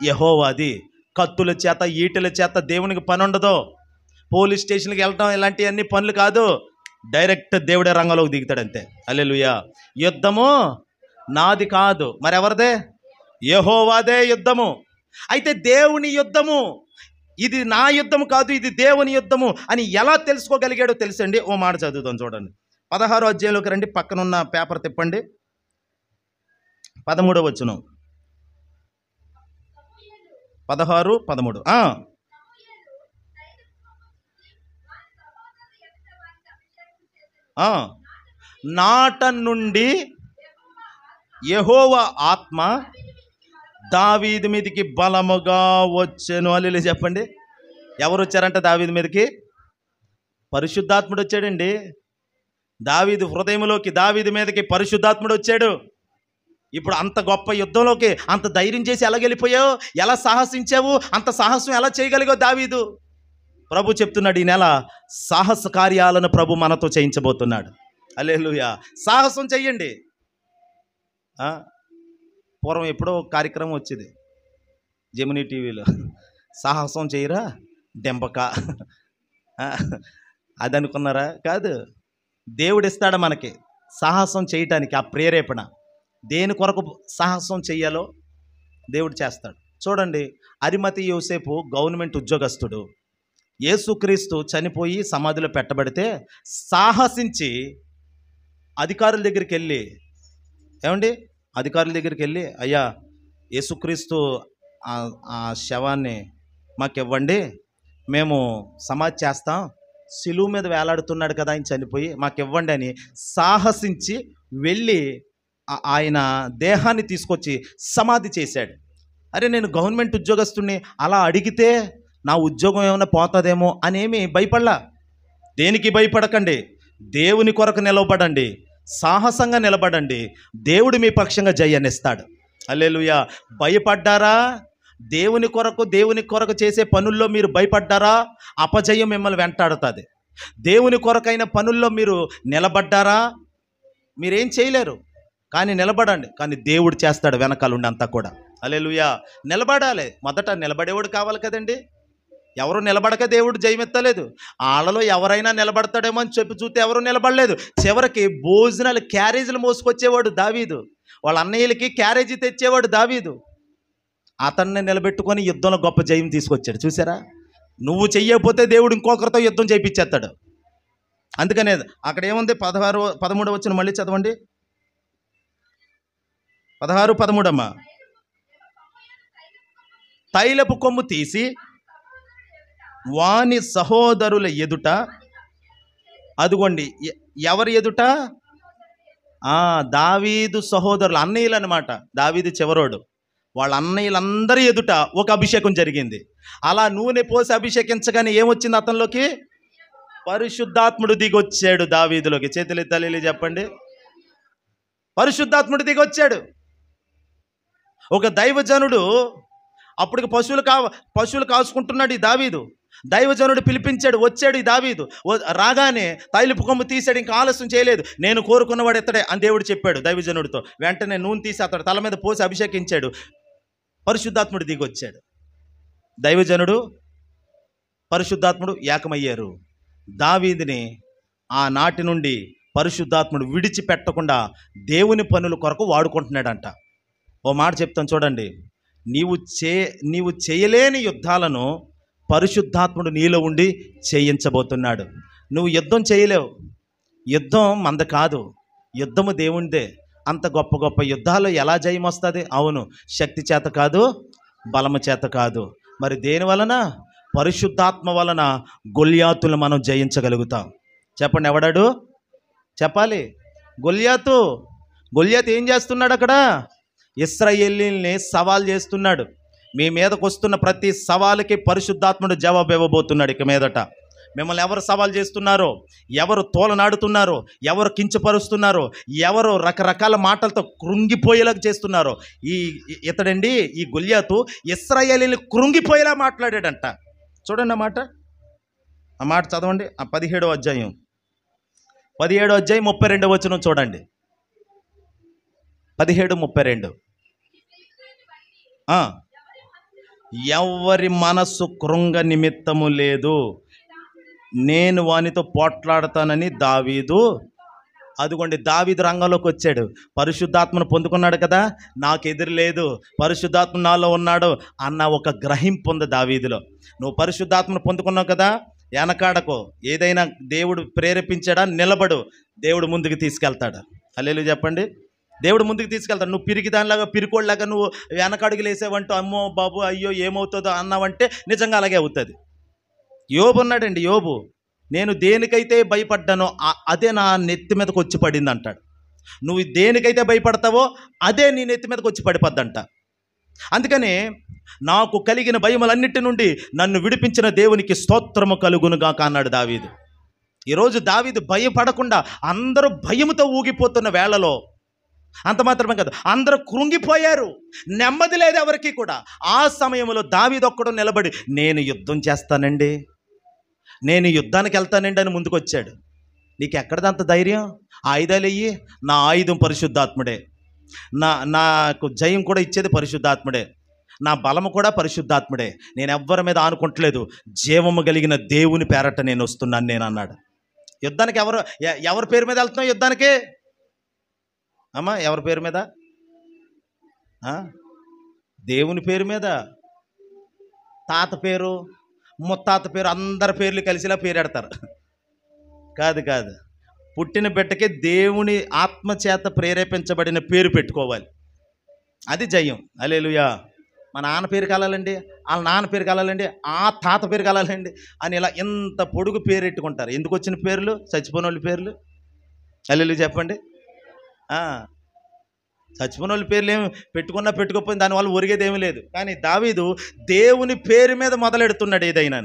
యెహోవాది. కత్తుల చేత ఈటెల చేత దేవునికి పని ఉండదు. పోలీస్ స్టేషన్కి వెళ్ళటం ఇలాంటివన్నీ పనులు కాదు. డైరెక్ట్ దేవుడే రంగంలోకి దిగుతాడంతే. హల్లెలూయా. యుద్ధము నాది కాదు, మరి ఎవరిదే? యెహోవాదే యుద్ధము. అయితే దేవుని యుద్ధము, ఇది నా యుద్ధము కాదు, ఇది దేవుని యుద్ధము అని ఎలా తెలుసుకోగలిగాడో తెలుసండి. ఓ మాట చదువుతాం చూడండి. 16వ అధ్యాయంలోకి రండి, పక్కనున్న పేపర్ తిప్పండి. 13వ వచనం. 16, 13. నాట నుండి యెహోవా ఆత్మ దావీదు మీదకి బలముగా వచ్చెను. హల్లెలూయా చెప్పండి. ఎవరు వచ్చారంట దావీదు మీదకి? పరిశుద్ధాత్ముడు వచ్చాడండి. దావీదు హృదయంలోకి, దావీదు మీదకి పరిశుద్ధాత్ముడు వచ్చాడు. ఇప్పుడు అంత గొప్ప యుద్ధంలోకి అంత ధైర్యం చేసి ఎలా వెళ్ళిపోయావు, ఎలా సాహసించావు, అంత సాహసం ఎలా చేయగలిగావు దావీదు? ప్రభు చెప్తున్నాడు, ఈ నెల సాహస కార్యాలను ప్రభు మనతో చేయించబోతున్నాడు. హల్లెలూయా. సాహసం చెయ్యండి. పూర్వం ఎప్పుడో కార్యక్రమం వచ్చేది జెమినీ టీవీలో, సాహసం చేయరా దెంబక, అది అనుకున్నారా? కాదు, దేవుడు ఇస్తాడు మనకి సాహసం చేయటానికి ఆ ప్రేరేపణ. దేని కొరకు సాహసం చెయ్యాలో దేవుడు చేస్తాడు. చూడండి, అరిమతి యోసేపు గవర్నమెంట్ ఉద్యోగస్తుడు. యేసుక్రీస్తు చనిపోయి సమాధిలో పెట్టబడితే సాహసించి అధికారుల దగ్గరికి వెళ్ళి, ఏమండి, అధికారుల దగ్గరికి వెళ్ళి, అయ్యా యేసుక్రీస్తు ఆ శవాన్ని మాకు ఇవ్వండి, మేము సమాధి చేస్తాం, శిలువ మీద వేలాడుతున్నాడు కదా ఆయన చనిపోయి, మాకు ఇవ్వండి అని సాహసించి వెళ్ళి ఆయన దేహాన్ని తీసుకొచ్చి సమాధి చేశాడు. అరే, నేను గవర్నమెంట్ ఉద్యోగస్తుడిని, అలా అడిగితే నా ఉద్యోగం ఏమైనా పోతుందేమో అనేమి భయపడలా. దేనికి భయపడకండి, దేవుని కొరకు నిలబడండి, సాహసంగా నిలబడండి, దేవుడు మీ పక్షంగా జయాన్నిస్తాడు. హల్లెలూయా. భయపడ్డారా? దేవుని కొరకు చేసే పనుల్లో మీరు భయపడ్డారా? అపజయం మిమ్మల్ని వెంటాడుతుంది. దేవుని కొరకైన పనుల్లో మీరు నిలబడ్డారా? మీరేం చేయలేరు, కానీ నిలబడండి. కానీ దేవుడు చేస్తాడు వెనకాలండి అంతా కూడా. హల్లెలూయా. నిలబడాలి. మొదట నిలబడేవాడు కావాలి కదండి. ఎవరు నిలబడక దేవుడు జయమెత్తలేదు. వాళ్ళలో ఎవరైనా నిలబడతాడేమో అని చెప్పి చూస్తే ఎవరు నిలబడలేదు. చివరికి భోజనాలు క్యారేజీలు మోసుకొచ్చేవాడు దావీదు. వాళ్ళ అన్నయ్యలకి క్యారేజీ తెచ్చేవాడు దావీదు. అతన్ని నిలబెట్టుకొని యుద్ధంలో గొప్ప జయం తీసుకొచ్చాడు. చూసారా? నువ్వు చెయ్యకపోతే దేవుడు ఇంకొకరితో యుద్ధం చేయించేస్తాడు. అందుకనే అక్కడ ఏముంది? 16, 13 వచ్చిన మళ్ళీ చదవండి. 16, 13 అమ్మా. తైలపు కొమ్ము తీసి వాని సహోదరుల ఎదుట, అదుగోండి ఎవరి ఎదుట? దావీదు సహోదరులు, అన్నయ్యలు అనమాట. దావీదు చివరోడు. వాళ్ళ అన్నయ్యలందరి ఎదుట ఒక అభిషేకం జరిగింది. అలా నూనె పోసి అభిషేకించగానే ఏమొచ్చింది అతనిలోకి? పరిశుద్ధాత్ముడు దిగొచ్చాడు దావీదులోకి. చేతులు తల్లి చెప్పండి. పరిశుద్ధాత్ముడు దిగొచ్చాడు. ఒక దైవజనుడు అప్పటికి పశువులు కాసుకుంటున్నాడు ఈ దావీదు. దైవజనుడు పిలిపించాడు, వచ్చాడు ఈ దావీదు. రాగానే తైలపు కొమ్ము తీసాడు, ఇంకా ఆలస్యం చేయలేదు. నేను కోరుకున్నవాడు ఎత్తడే అని దేవుడు చెప్పాడు దైవజనుడితో. వెంటనే నూనె తీసి అతడు తల మీద పోసి అభిషేకించాడు. పరిశుద్ధాత్ముడు దిగొచ్చాడు. దైవజనుడు, పరిశుద్ధాత్ముడు ఏకమయ్యారు. దావీదుని ఆనాటి నుండి పరిశుద్ధాత్ముడు విడిచిపెట్టకుండా దేవుని పనుల కొరకు వాడుకుంటున్నాడంట. ఓ మాట చెప్తాను చూడండి. నీవు చేయలేని యుద్ధాలను పరిశుద్ధాత్ముడు నీలో ఉండి చేయించబోతున్నాడు. నువ్వు యుద్ధం చేయలేవు. యుద్ధం మంద కాదు, యుద్ధము దేవునిదే. అంత గొప్ప గొప్ప యుద్ధాలు ఎలా జయం వస్తుంది? అవును, శక్తి చేత కాదు, బలము చేత కాదు. మరి దేని వలన? పరిశుద్ధాత్మ వలన గొల్యాతులు మనం జయించగలుగుతాం. చెప్పండి, ఎవడాడు? చెప్పాలి. గొల్యాతు ఏం చేస్తున్నాడు అక్కడ? ఇశ్రాయేలీల్ని సవాల్ చేస్తున్నాడు. మీ మీదకు వస్తున్న ప్రతి సవాలుకి పరిశుద్ధాత్ముడు జవాబు ఇవ్వబోతున్నాడు. ఇక మీదట మిమ్మల్ని ఎవరు సవాల్ చేస్తున్నారో, ఎవరు తోలనాడుతున్నారో, ఎవరు కించపరుస్తున్నారో, ఎవరు రకరకాల మాటలతో కృంగిపోయేలాగా చేస్తున్నారో, ఇతడండి ఈ గొల్యాతు ఇశ్రాయేలీని కృంగిపోయేలా మాట్లాడాడంట. చూడండి ఆ మాట చదవండి. 17వ అధ్యాయం 32వ వచనం చూడండి. 17:32. ఎవరి మనస్సు కృంగ నిమిత్తము లేదు, నేను వానితో పోట్లాడతానని దావీదు. అదిగోండి, దావీదు రంగంలోకి వచ్చాడు. పరిశుద్ధాత్మను పొందుకున్నాడు కదా, నాకు ఎదురు లేదు, పరిశుద్ధాత్మ నాలో ఉన్నాడు అన్న ఒక గ్రహింపు ఉంది దావీదులో. నువ్వు పరిశుద్ధాత్మను పొందుకున్నావు కదా, వెనకాడకు. ఏదైనా దేవుడు ప్రేరేపించాడా, నిలబడు, దేవుడు ముందుకు తీసుకెళ్తాడు. హల్లెలూయా చెప్పండి. దేవుడు ముందుకు తీసుకెళ్తాడు. నువ్వు పిరికి దానిలాగా, పిరికోళ్ళలాగా నువ్వు వెనకడుగులు వేసావంటూ, అమ్మో బాబు అయ్యో ఏమవుతుందో అన్నావంటే నిజంగా అలాగే అవుతుంది. యోబు ఉన్నాడండి, యోబు, నేను దేనికైతే భయపడ్డానో అదే నా నెత్తి మీదకి వచ్చి పడింది అంటాడు. నువ్వు దేనికైతే భయపడతావో అదే నీ నెత్తి మీదకి వచ్చి పడిపోద్దంట. అందుకని నాకు కలిగిన భయములన్నిటి నుండి నన్ను విడిపించిన దేవునికి స్తోత్రము కలుగునుగాక అన్నాడు దావీదు. ఈరోజు దావీదు భయపడకుండా, అందరూ భయముతో ఊగిపోతున్న వేళలో, అంత మాత్రమే కాదు, అందరూ కృంగిపోయారు, నెమ్మది లేదు ఎవరికి కూడా. ఆ సమయంలో దావీదు ఒక్కడు నిలబడి, నేను యుద్ధం చేస్తానండి, నేను యుద్ధానికి వెళ్తానండి అని ముందుకు వచ్చాడు. నీకు ఎక్కడదంత ధైర్యం? ఆయుధాలు వెయ్యి. నా ఆయుధం పరిశుద్ధాత్ముడే, నాకు జయం కూడా ఇచ్చేది పరిశుద్ధాత్ముడే, నా బలము కూడా పరిశుద్ధాత్ముడే, నేను ఎవ్వరి మీద ఆనుకుంటలేదు, జీవము కలిగిన దేవుని పేరట నేను వస్తున్నాను నేను అన్నాడు. యుద్ధానికి ఎవరి పేరు మీద వెళ్తున్నావు యుద్ధానికి? అమ్మా, ఎవరి పేరు మీద? దేవుని పేరు మీద. తాత పేరు, ముత్తాత పేరు, అందరి పేర్లు కలిసిలా పేరెడతారు. కాదు కాదు, పుట్టిన బిడ్డకే దేవుని ఆత్మచేత ప్రేరేపించబడిన పేరు పెట్టుకోవాలి, అది జయం. హల్లెలూయా. మా నాన్న పేరు కలాలండి, వాళ్ళ నాన్న పేరు కలాలండి, ఆ తాత పేరు కలాలండి అని ఇలా ఇంత పొడుగు పేరు పెట్టుకుంటారు. ఎందుకు వచ్చిన పేర్లు? చచ్చిపోయిన వాళ్ళ పేర్లు. హల్లెలూయా చెప్పండి. చచ్చిపోయిన వాళ్ళ పేర్లు ఏమి పెట్టుకున్నా పెట్టుకోకపోయినా దానివల్ల ఒరిగేది ఏమీ లేదు. కానీ దావీదు దేవుని పేరు మీద మొదలెడుతున్నాడు. ఏదైనా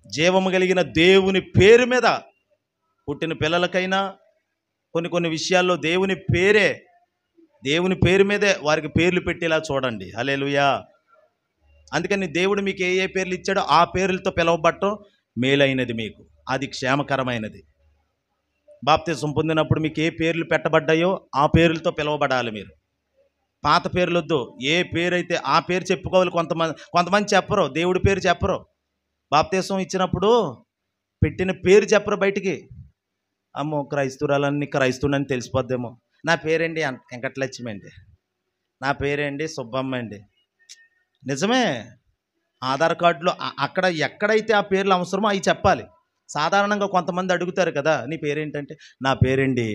జీవము కలిగిన దేవుని పేరు మీద, పుట్టిన పిల్లలకైనా కొన్ని విషయాల్లో దేవుని పేరు మీదే వారికి పేర్లు పెట్టేలా చూడండి. హల్లెలూయా. అందుకని దేవుడు మీకు ఏ పేర్లు ఇచ్చాడో ఆ పేర్లతో పిలవబట్టం మేలైనది, మీకు అది క్షేమకరమైనది. బాప్తిసం పొందినప్పుడు మీకు ఏ పేర్లు పెట్టబడ్డాయో ఆ పేర్లతో పిలవబడాలి మీరు. పాత పేర్లు వద్దు. ఏ పేరైతే ఆ పేరు చెప్పుకోవాలి. కొంతమంది చెప్పరు, దేవుడి పేరు చెప్పరు. బాప్తిసం ఇచ్చినప్పుడు పెట్టిన పేరు చెప్పరు బయటికి. అమ్మో, క్రైస్తవురాలన్నీ క్రైస్తవునని తెలిసిపోద్దేమో. నా పేరేంటి వెంకటలక్ష్మి అండి, నా పేరేంటి సుబ్బమ్మ అండి. నిజమే, ఆధార్ కార్డులో అక్కడ ఎక్కడైతే ఆ పేర్లు అవసరమో అవి చెప్పాలి. సాధారణంగా కొంతమంది అడుగుతారు కదా, నీ పేరేంటంటే, నా పేరేంటి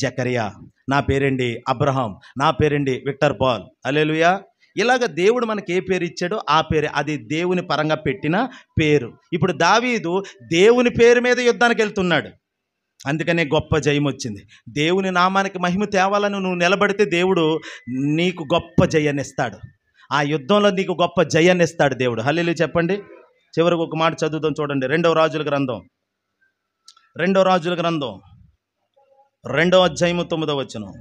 జకరియా, నా పేరేంటి అబ్రహాం, నా పేరేంటి విక్టర్ పాల్. హల్లెలూయా. ఇలాగ దేవుడు మనకి ఏ పేరు ఇచ్చాడో ఆ పేరు, అది దేవుని పరంగా పెట్టిన పేరు. ఇప్పుడు దావీదు దేవుని పేరు మీద యుద్ధానికి వెళ్తున్నాడు. అందుకనే గొప్ప జయం వచ్చింది. దేవుని నామానికి మహిమ తేవాలని నువ్వు నిలబడితే దేవుడు నీకు గొప్ప జయాన్ని ఇస్తాడు. ఆ యుద్ధంలో నీకు గొప్ప జయాన్ని ఇస్తాడు దేవుడు. హల్లెలూయా చెప్పండి. చివరికి ఒక మాట చదువుదాం చూడండి. 2వ రాజుల గ్రంథం 2వ అధ్యాయము 9వ వచనం.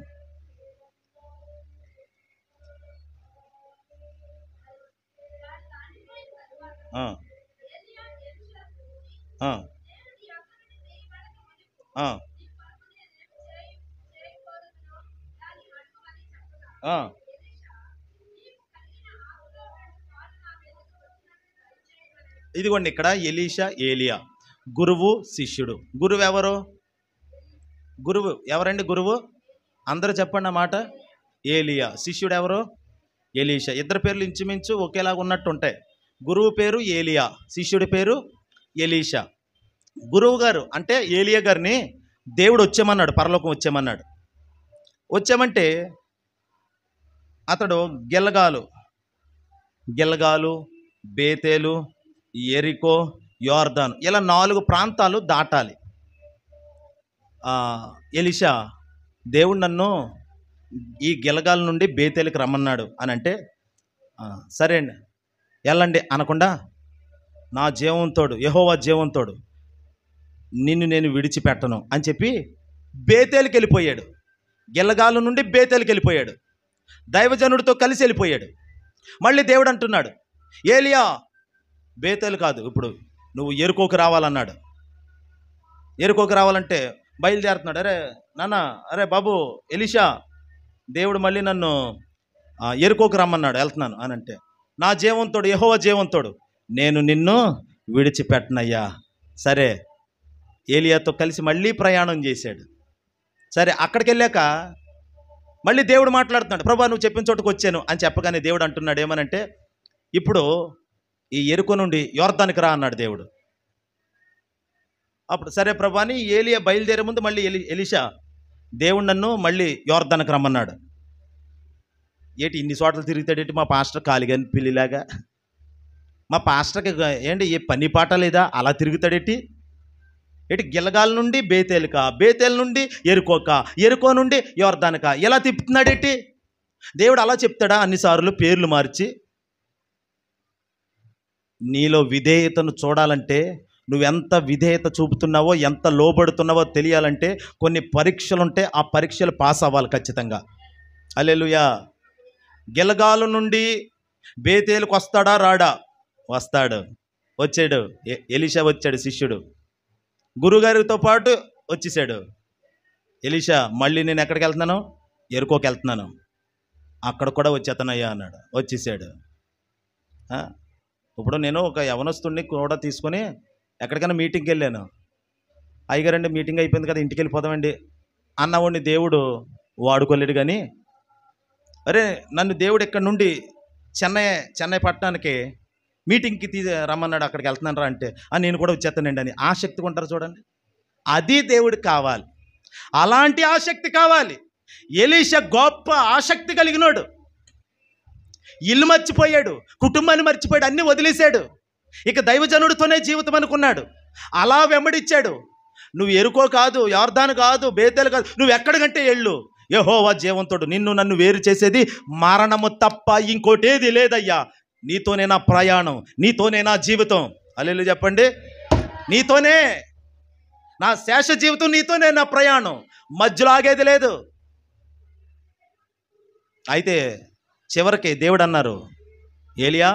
ఇదిగోండి, ఇక్కడ ఎలీషా, ఏలియా, గురువు శిష్యుడు. గురువు ఎవరు? గురువు ఎవరండి? గురువు అందరూ చెప్పండి ఆ మాట. ఏలియా. శిష్యుడు ఎవరు? ఎలీషా. ఇద్దరు పేర్లు ఇంచుమించు ఒకేలాగా ఉన్నట్టు ఉంటాయి. గురువు పేరు ఏలియా, శిష్యుడి పేరు ఎలీషా. గురువు గారు అంటే ఏలియా గారిని దేవుడు వచ్చేమన్నాడు, పరలోకం వచ్చేమన్నాడు. వచ్చామంటే అతడు గిల్గాలు, బేతేలు, ఎరికో, యోర్దాను ఇలా 4 ప్రాంతాలు దాటాలి. ఎలీషా, దేవుడు నన్ను ఈ గిల్గాల నుండి బేతేలుకి రమ్మన్నాడు అని అంటే, సరే అండి వెళ్ళండి అనకుండా, నా జీవంతోడు, యెహోవా జీవంతోడు, నిన్ను నేను విడిచిపెట్టను అని చెప్పి బేతేలుకి వెళ్ళిపోయాడు. గిల్గాలు నుండి బేతేలుకి వెళ్ళిపోయాడు. దైవజనుడితో కలిసి వెళ్ళిపోయాడు. మళ్ళీ దేవుడు అంటున్నాడు, ఏలియా బేతేలు కాదు, ఇప్పుడు నువ్వు ఎరుకోకు రావాలన్నాడు. ఎరుకోకు రావాలంటే బయలుదేరుతున్నాడు. అరే నాన్న, అరే బాబు ఎలీషా, దేవుడు మళ్ళీ నన్ను ఎరుకోకు రమ్మన్నాడు, వెళ్తున్నాను అని అంటే, నా జీవంతోడు యెహోవా జీవంతోడు, నేను నిన్ను విడిచిపెట్టనయ్యా. సరే, ఏలియాతో కలిసి మళ్ళీ ప్రయాణం చేశాడు. సరే, అక్కడికి వెళ్ళాక మళ్ళీ దేవుడు మాట్లాడుతున్నాడు. ప్రభా, నువ్వు చెప్పిన చోటుకు వచ్చాను అని చెప్పగానే దేవుడు అంటున్నాడు ఏమనంటే, ఇప్పుడు ఈ యెరికో నుండి యోర్దానికి రా అన్నాడు దేవుడు. అప్పుడు సరే ప్రభా అని ఏలియా బయలుదేరే ముందు మళ్ళీ ఎలీషా, దేవుడు నన్ను మళ్ళీ యోర్దానికి రమ్మన్నాడు. ఏంటి ఇన్ని చోట్ల తిరుగుతాడేంటి మా పాస్టర్ కాలిగాని పిల్లిలాగా? మా పాస్టర్కి ఏంటి ఏ పని పాట లేదా? అలా తిరుగుతాడేంటి? ఏంటి గిలగాల నుండి బేతేలుక, బేతేలు నుండి ఎరుకోక, ఎరుకో నుండి యోర్దానిక, ఎలా తిప్పుతున్నాడేంటి? దేవుడు అలా చెప్తాడా అన్నిసార్లు పేర్లు మార్చి? నీలో విధేయతను చూడాలంటే, నువ్వెంత విధేయత చూపుతున్నావో, ఎంత లోబడుతున్నావో తెలియాలంటే కొన్ని పరీక్షలు ఉంటే ఆ పరీక్షలు పాస్ అవ్వాలి ఖచ్చితంగా. హల్లెలూయా. గిలగాలు నుండి బేతేలుకు వస్తాడా రాడా? వస్తాడు. వచ్చాడు. ఎలీషా వచ్చాడు, శిష్యుడు గురుగారితో పాటు వచ్చేసాడు. ఎలీషా, మళ్ళీ నేను ఎక్కడికి వెళ్తున్నాను? ఎరుకోకి వెళ్తున్నాను. అక్కడ కూడా వచ్చేతనయ్యా అన్నాడు. వచ్చేసాడు. ఇప్పుడు నేను ఒక యవనస్తుడిని కూడా తీసుకొని ఎక్కడికైనా మీటింగ్కి వెళ్ళాను. అయ్యగారండి మీటింగ్ అయిపోయింది కదా, ఇంటికి వెళ్ళిపోదామండి అన్నవాడిని దేవుడు వాడుకోలేడు. కానీ అరే, నన్ను దేవుడు ఇక్కడ నుండి చెన్నై పట్టణానికి మీటింగ్కి రమ్మన్నాడు, అక్కడికి వెళ్తున్నాను రా అంటే నేను కూడా వచ్చేస్తానండి అని ఆసక్తిగా ఉంటారు చూడండి. అది దేవుడికి కావాలి. అలాంటి ఆసక్తి కావాలి. ఎలీషా గొప్ప ఆసక్తి కలిగినోడు. ఇల్లు మర్చిపోయాడు, కుటుంబాన్ని మర్చిపోయాడు, అన్నీ వదిలేశాడు. ఇక దైవజనుడితోనే జీవితం అనుకున్నాడు. అలా వెంబడిచ్చాడు. నువ్వు ఎరుకో కాదు, యోర్దాను కాదు, బేతేలు కాదు, నువ్వు ఎక్కడికంటే వెళ్ళు, యెహోవా జీవంతోడు, నిన్ను నన్ను వేరు చేసేది మరణము తప్ప ఇంకోటేది లేదయ్యా. నీతోనే నా ప్రయాణం, నీతోనే నా జీవితం. హల్లెలూయా చెప్పండి. నీతోనే నా శేష జీవితం, నీతోనే నా ప్రయాణం, మధ్యలో ఆగేది లేదు. అయితే చివరికి దేవుడు అన్నారు, ఏలియా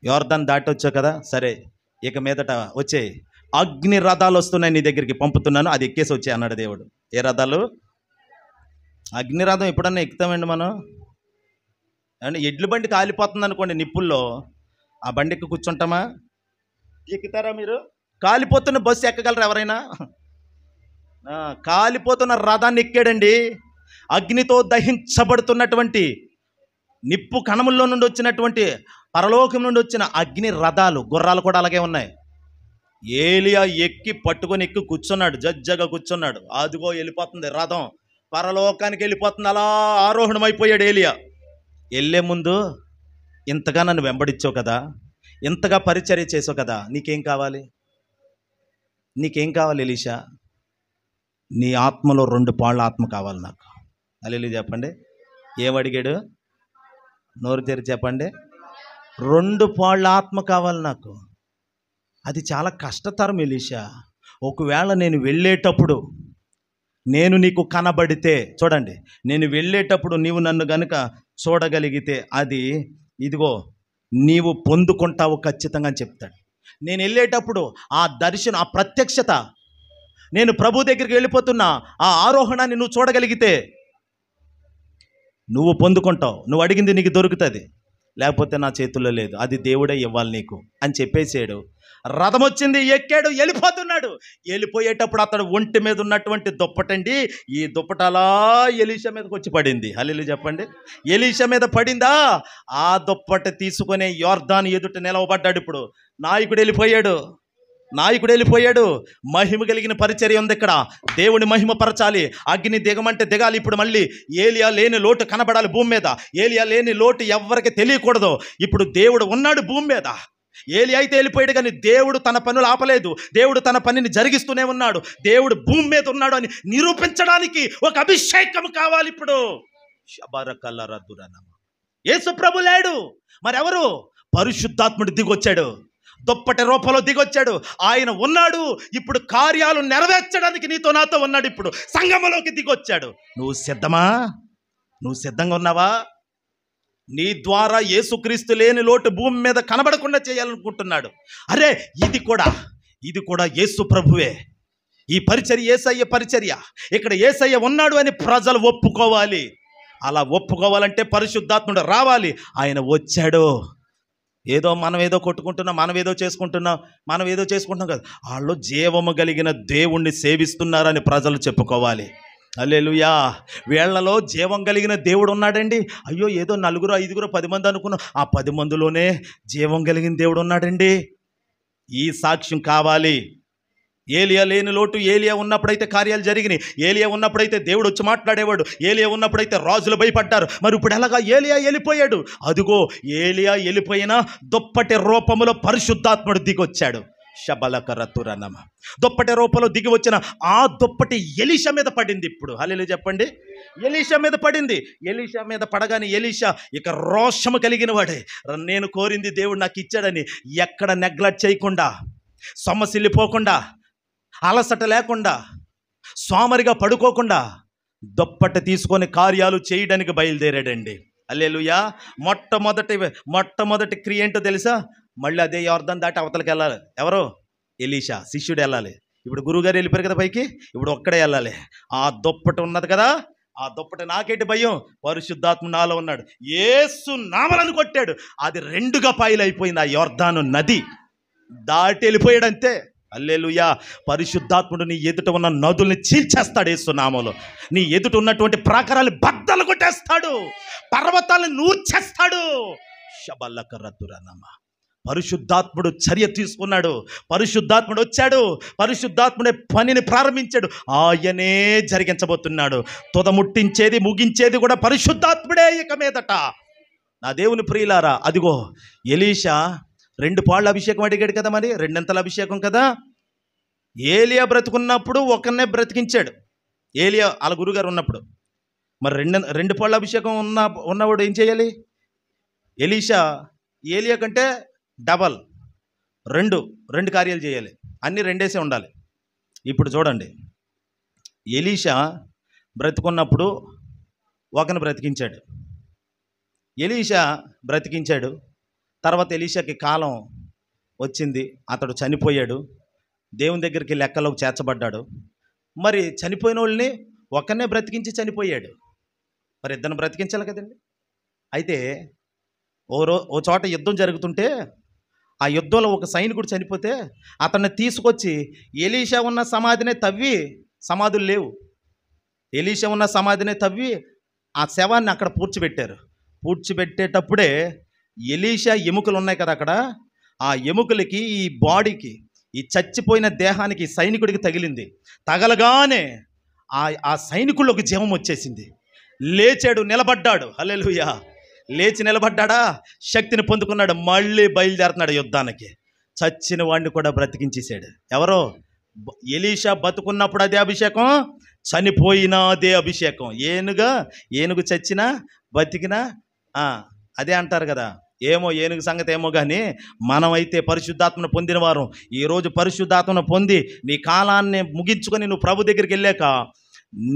యోర్దాన్ దాటొచ్చావు కదా, సరే ఇక మీదట వచ్చే అగ్ని రథాలు వస్తున్నాయి నీ దగ్గరికి, పంపుతున్నాను, అది ఎక్కేసి వచ్చాయి అన్నాడు దేవుడు. ఏ రథాలు? అగ్ని రథం ఎప్పుడన్నా ఎక్కుతామండి మనం? అంటే ఎడ్ల బండి కాలిపోతుంది అనుకోండి నిప్పుల్లో, ఆ బండికి కూర్చుంటామా? ఎక్కుతారా మీరు? కాలిపోతున్న బస్సు ఎక్కగలరా ఎవరైనా? కాలిపోతున్న రథాన్ని ఎక్కాడండి. అగ్నితో దహించబడుతున్నటువంటి నిప్పు కణముల్లో నుండి వచ్చినటువంటి, పరలోకం నుండి వచ్చిన అగ్ని రథాలు, గుర్రాలు కూడా అలాగే ఉన్నాయి. ఏలియా ఎక్కి కూర్చున్నాడు, జజ్జగా కూర్చున్నాడు. అదిగో వెళ్ళిపోతుంది రథం, పరలోకానికి వెళ్ళిపోతుంది. అలా ఆరోహణమైపోయాడు ఏలియా. వెళ్ళే ముందు ఇంతగా నన్ను వెంబడించావు కదా, ఇంతగా పరిచర్య చేసావు కదా, నీకేం కావాలి? నీకేం కావాలి ఎలీషా? నీ ఆత్మలో 2 పాళ్ళ ఆత్మ కావాలి నాకు. హల్లెలూయా చెప్పండి. ఏమడిగాడు? నోరు తెరిచి చెప్పండి. 2 పాళ్ళ ఆత్మ కావాలి నాకు. అది చాలా కష్టతరం ఎలీషా. ఒకవేళ నేను వెళ్ళేటప్పుడు నేను నీకు కనబడితే, చూడండి, నేను వెళ్ళేటప్పుడు నీవు నన్ను గనుక చూడగలిగితే అది ఇదిగో నీవు పొందుకుంటావు ఖచ్చితంగా అని చెప్తాడు. నేను వెళ్ళేటప్పుడు ఆ దర్శనం, ఆ ప్రత్యక్షత, నేను ప్రభు దగ్గరికి వెళ్ళిపోతున్నా ఆ ఆరోహణాన్ని నువ్వు చూడగలిగితే నువ్వు పొందుకుంటావు, నువ్వు అడిగింది నీకు దొరుకుతుంది, లేకపోతే నా చేతుల్లో లేదు, అది దేవుడే ఇవ్వాలి నీకు అని చెప్పేసాడు. రథం వచ్చింది, ఎక్కాడు, వెళ్ళిపోతున్నాడు. వెళ్ళిపోయేటప్పుడు అతడు ఒంటి మీద ఉన్నటువంటి దుప్పటండి, ఈ దుప్పట అలా ఎలీషా మీదకి వచ్చి పడింది. హల్లెలూయా చెప్పండి. ఎలీషా మీద పడిందా, ఆ దుప్పట తీసుకునే యోర్దాను ఎదుట నిలవబడ్డాడు. ఇప్పుడు నాయకుడు వెళ్ళిపోయాడు. మహిమ కలిగిన పరిచర్య ఉంది ఇక్కడ. దేవుని మహిమ పరచాలి, అగ్ని దిగమంటే దిగాలి. ఇప్పుడు మళ్ళీ ఏలియా లేని లోటు కనబడాలి భూమి మీద. ఏలియా లేని లోటు ఎవరికి తెలియకూడదు. ఇప్పుడు దేవుడు ఉన్నాడు భూమి మీద. ఏలియా అయితే వెళ్ళిపోయాడు, కానీ దేవుడు తన పనులు ఆపలేదు. దేవుడు తన పనిని జరిగిస్తూనే ఉన్నాడు. దేవుడు భూమి మీద ఉన్నాడు అని నిరూపించడానికి ఒక అభిషేకం కావాలి ఇప్పుడు. యేసు ప్రభు లేడు, మరెవరు? పరిశుద్ధాత్ముడు దిగొచ్చాడు, దుప్పటి రూపంలో దిగొచ్చాడు. ఆయన ఉన్నాడు. ఇప్పుడు కార్యాలు నెరవేర్చడానికి నీతో నాతో ఉన్నాడు. ఇప్పుడు సంగమలోకి దిగొచ్చాడు. నువ్వు సిద్ధమా? నువ్వు సిద్ధంగా ఉన్నావా? నీ ద్వారా యేసుక్రీస్తు లేని లోటు భూమి మీద కనబడకుండా చేయాలనుకుంటున్నాడు. అరే, ఇది కూడా యేసు ప్రభువే. ఈ పరిచర్య యేసయ్య పరిచర్య. ఇక్కడ యేసయ్య ఉన్నాడు అని ప్రజలు ఒప్పుకోవాలి. అలా ఒప్పుకోవాలంటే పరిశుద్ధాత్ముడు రావాలి. ఆయన వచ్చాడు. ఏదో మనం ఏదో కొట్టుకుంటున్నాం, మనం ఏదో చేసుకుంటున్నాం కదా. వాళ్ళు జీవము కలిగిన దేవుణ్ణి సేవిస్తున్నారని ప్రజలు చెప్పుకోవాలి. హల్లెలూయా. వీళ్ళలో జీవం కలిగిన దేవుడు ఉన్నాడండి. అయ్యో ఏదో 4, 5, 10 మంది అనుకున్నాం, ఆ 10 మందిలోనే జీవం కలిగిన దేవుడు ఉన్నాడండి. ఈ సాక్ష్యం కావాలి. ఏలియా లేని లోటు ఏలియా ఉన్నప్పుడైతే కార్యాలు జరిగినాయి. ఏలియా ఉన్నప్పుడైతే దేవుడు వచ్చి మాట్లాడేవాడు. ఏలియా ఉన్నప్పుడైతే రాజులు భయపడ్డారు. మరి ఇప్పుడు ఎలాగా ఏలియా వెళ్ళిపోయాడు? అదిగో ఏలియా వెళ్ళిపోయినా దుప్పటి రూపంలో పరిశుద్ధాత్ముడు దిగొచ్చాడు. శబలకరతురనమ. దుప్పటి రూపంలో దిగి వచ్చిన ఆ దుప్పటి ఎలీషా మీద పడింది. ఇప్పుడు హల్లెలూయా చెప్పండి. ఎలీషా మీద పడింది. ఎలీషా మీద పడగానే ఎలీషా ఇక రోషము కలిగిన వాడే. నేను కోరింది దేవుడు నాకు ఇచ్చాడని ఎక్కడ నెగ్లెక్ట్ చేయకుండా, సొమ్మసిల్లిపోకుండా, అలసట లేకుండా, సోమరిగా పడుకోకుండా దుప్పటి తీసుకొని కార్యాలు చేయడానికి బయలుదేరాడండి. హల్లెలూయా. మొట్టమొదటి క్రియ ఏంటో తెలుసా? మళ్ళీ అదే యోర్దాను దాటి అవతలకి వెళ్ళాలి. ఎవరు? ఎలీషా శిష్యుడు వెళ్ళాలి. ఇప్పుడు గురువుగారు వెళ్ళిపోయారు కదా పైకి, ఇప్పుడు ఒక్కడే వెళ్ళాలి. ఆ దుప్పటి ఉన్నది కదా, ఆ దుప్పటి నాకేంటి భయం? పరిశుద్ధాత్మ నాలో ఉన్నాడు. యేసు నామలను కొట్టాడు. అది 2గా పాయలైపోయింది. ఆ యోర్దాను నది దాటి వెళ్ళిపోయాడు అంతే. హల్లెలూయా. పరిశుద్ధాత్ముడు నీ ఎదుట ఉన్న నదుల్ని చీల్చేస్తాడు. యేసు నామములో నీ ఎదుట ఉన్నటువంటి ప్రాకారాలు బద్దలు కొట్టేస్తాడు, పర్వతాలను నూర్చేస్తాడు. శబలకరతురనమ. పరిశుద్ధాత్ముడు చర్య తీసుకున్నాడు. పరిశుద్ధాత్ముడు వచ్చాడు. పరిశుద్ధాత్ముడే పనిని ప్రారంభించాడు. ఆయనే జరిగించబోతున్నాడు. తుదముట్టించేది ముగించేది కూడా పరిశుద్ధాత్ముడే ఇక మీదట. నా దేవుని ప్రియులారా, అదిగో ఎలీషా 2 పాళ్ళ అభిషేకం అడిగాడు కదా, మరి 2 అభిషేకం కదా. ఏలియా బ్రతుకున్నప్పుడు ఒకరినే బ్రతికించాడు. ఏలియా వాళ్ళ గురుగారు ఉన్నప్పుడు. మరి 2 పాళ్ళ అభిషేకం ఉన్నవాడు ఏం చేయాలి? ఎలీషా ఏలియా కంటే డబల్ 2 కార్యాలు చేయాలి. అన్నీ 2 ఉండాలి. ఇప్పుడు చూడండి, ఎలీషా బ్రతుకున్నప్పుడు ఒకరిని బ్రతికించాడు. ఎలీషా బ్రతికించాడు. తర్వాత ఎలీషాకి కాలం వచ్చింది, అతడు చనిపోయాడు. దేవుని దగ్గరికి లెక్కలోకి చేర్చబడ్డాడు. మరి చనిపోయిన వాళ్ళని ఒకరినే బ్రతికించి చనిపోయాడు. మరి 2 బ్రతికించాలి కదండి. అయితే ఓ చోట యుద్ధం జరుగుతుంటే ఆ యుద్ధంలో ఒక సైనికుడు చనిపోతే అతన్ని తీసుకొచ్చి ఎలీషా ఉన్న సమాధినే తవ్వి, సమాధులు లేవు, ఎలీషా ఉన్న సమాధినే తవ్వి ఆ శవాన్ని అక్కడ పూడ్చిపెట్టారు. పూడ్చిపెట్టేటప్పుడే ఎలీషా ఎముకలు ఉన్నాయి కదా అక్కడ, ఆ ఎముకలకి ఈ బాడీకి, ఈ చచ్చిపోయిన దేహానికి సైనికుడికి తగిలింది. తగలగానే ఆ సైనికుల్లోకి జీవం వచ్చేసింది. లేచాడు, నిలబడ్డాడు. హల్లెలూయా. లేచి నిలబడ్డాడా, శక్తిని పొందుకున్నాడు. మళ్ళీ బయలుదేరుతున్నాడు యుద్ధానికి. చచ్చిన వాడిని కూడా బ్రతికించేశాడు. ఎవరో? ఎలీషా బతుకున్నప్పుడు అదే అభిషేకం, చనిపోయినా అదే అభిషేకం. ఏనుగు చచ్చినా బతికినా అదే అంటారు కదా. ఏమో ఏనుగు సంగతి ఏమో కానీ మనమైతే పరిశుద్ధాత్మను పొందిన వారు. ఈరోజు పరిశుద్ధాత్మను పొంది నీ కాలాన్ని ముగించుకొని నువ్వు ప్రభు దగ్గరికి వెళ్ళాక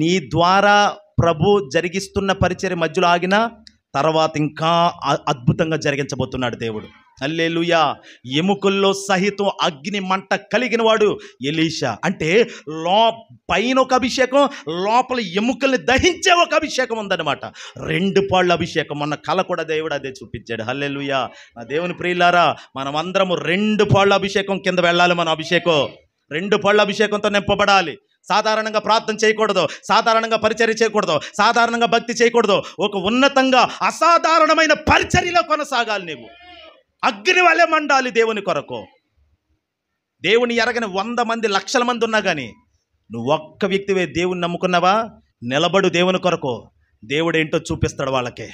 నీ ద్వారా ప్రభు జరిగిస్తున్న పరిచర్య మధ్యలో ఆగిన తర్వాత ఇంకా అద్భుతంగా జరిగించబోతున్నాడు దేవుడు. హల్లెలూయా. ఎముకల్లో సహితం అగ్ని మంట కలిగిన వాడు ఎలీషా. అంటే పైన ఒక అభిషేకం, లోపల ఎముకల్ని దహించే ఒక అభిషేకం ఉందన్నమాట. 2 పాళ్ళ అభిషేకం. మొన్న కళ కూడా దేవుడు అదే చూపించాడు. హల్లెలూయా. నా దేవుని ప్రియులారా, మనం అందరము 2 పాళ్ళ అభిషేకం కింద వెళ్ళాలి. మన అభిషేకం 2 పాళ్ళ అభిషేకంతో నింపబడాలి. సాధారణంగా ప్రార్థన చేయకూడదు, సాధారణంగా పరిచర్య చేయకూడదు, సాధారణంగా భక్తి చేయకూడదు. ఒక ఉన్నతంగా అసాధారణమైన పరిచర్యలో కొనసాగాలి. నీవు అగ్ని వలె మండాలి దేవుని కొరకు. దేవుని ఎరగని 100 మంది, లక్షల మంది ఉన్నా కానీ నువ్వు ఒక్క వ్యక్తివే దేవుని నమ్ముకున్నావా, నిలబడు దేవుని కొరకు. దేవుడు ఏంటో చూపిస్తాడు వాళ్ళకి.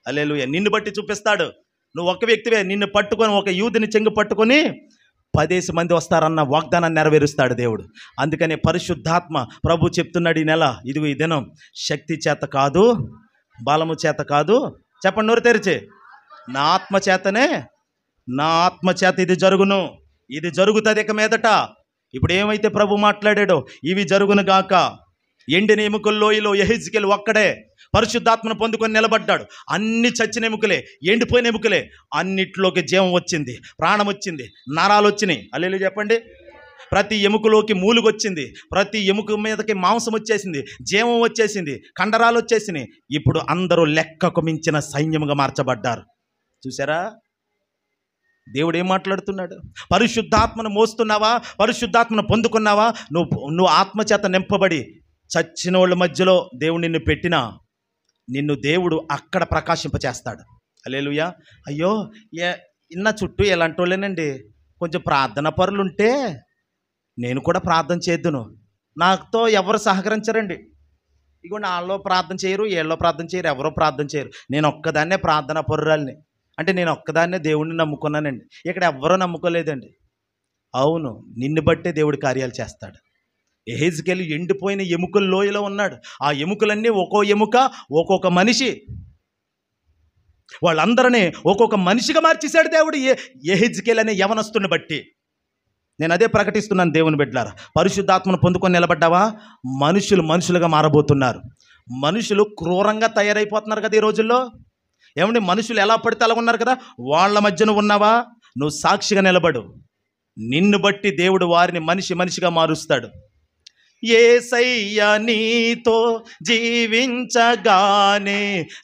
హల్లెలూయా. నిన్ను బట్టి చూపిస్తాడు. నువ్వు ఒక్క వ్యక్తివే, నిన్ను పట్టుకొని ఒక యూదుని చెంగు పట్టుకొని 10 మంది వస్తారన్న వాగ్దానాన్ని నెరవేరుస్తాడు దేవుడు. అందుకని పరిశుద్ధాత్మ ప్రభు చెప్తున్నాడు ఈ నెల, ఇదిగో ఈ దినం శక్తి చేత కాదు, బలము చేత కాదు, చెప్పండి నోరు తెరిచి, నా ఆత్మ చేతనే, నా ఆత్మ చేత ఇది జరుగును, ఇది జరుగుతుంది ఇక మీదట. ఇప్పుడు ఏమైతే ప్రభు మాట్లాడాడో ఇవి జరుగును గాక. ఎండిన ఎముకల లోయలో యెహెజ్కేలు ఒక్కడే పరిశుద్ధాత్మను పొందుకొని నిలబడ్డాడు. అన్ని చచ్చిన ఎముకలే, ఎండిపోయిన ఎముకలే, అన్నిట్లోకి జీవం వచ్చింది, ప్రాణం వచ్చింది, నరాలు వచ్చినాయి. హల్లెలూయా చెప్పండి. ప్రతి ఎముకలోకి మూలుగొచ్చింది, ప్రతి ఎముక మీదకి మాంసం వచ్చేసింది, జీవం వచ్చేసింది, కండరాలు వచ్చేసినాయి. ఇప్పుడు అందరూ లెక్కకు మించిన సైన్యముగా మార్చబడ్డారు. చూసారా దేవుడు ఏం మాట్లాడుతున్నాడు? పరిశుద్ధాత్మను మోస్తున్నావా? పరిశుద్ధాత్మను పొందుకున్నావా? నువ్వు ఆత్మచేత నింపబడి చచ్చిన వాళ్ళ మధ్యలో దేవుడు నిన్ను పెట్టినా నిన్ను దేవుడు అక్కడ ప్రకాశింపచేస్తాడు. హల్లెలూయా. అయ్యో ఇన్న చుట్టూ ఎలాంటి వాళ్ళేనండి, కొంచెం ప్రార్థన పరులుంటే నేను కూడా ప్రార్థన చేద్దును, నాతో ఎవరు సహకరించరండి. ఇగో నాలో ప్రార్థన చేయరు, వీళ్ళలో ప్రార్థన చేయరు, ఎవరో ప్రార్థన చేయరు, నేను ఒక్కదాన్నే ప్రార్థన పరురాల్ని. అంటే నేను ఒక్కదాన్నే దేవుడిని నమ్ముకున్నానండి, ఇక్కడ ఎవ్వరూ నమ్ముకోలేదండి. అవును, నిన్ను బట్టే దేవుడి కార్యాలు చేస్తాడు. యెహెజ్కేలు ఎండిపోయిన ఎముకల లోయలో ఉన్నాడు. ఆ ఎముకలన్నీ ఒక్కో ఎముక ఒక్కొక్క మనిషి, వాళ్ళందరినీ ఒక్కొక్క మనిషిగా మార్చేశాడు దేవుడు యెహెజ్కేలు అనే యవనస్తుని బట్టి. నేను అదే ప్రకటిస్తున్నాను దేవుని బిడ్డలారా. పరిశుద్ధాత్మను పొందుకొని నిలబడ్డావా? మనుషులుగా మారబోతున్నారు. మనుషులు క్రూరంగా తయారైపోతున్నారు కదా ఈ రోజుల్లో. ఏమండి, మనుషులు ఎలా పడితే అలా ఉన్నారు కదా, వాళ్ళ మధ్యన ఉన్నావా? నువ్వు సాక్షిగా నిలబడు. నిన్ను బట్టి దేవుడు వారిని మనిషిగా మారుస్తాడు. యేసయ్య నీతో జీవించగానే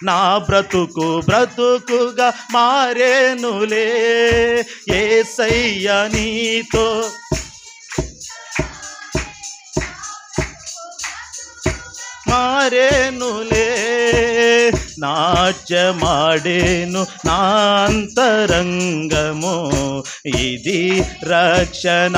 నా బ్రతుకుగా మారేనులే. యేసయ్య నీతో మారేనులే. నాట్యమాడేను నా అంతరంగము, ఇది రక్షణ.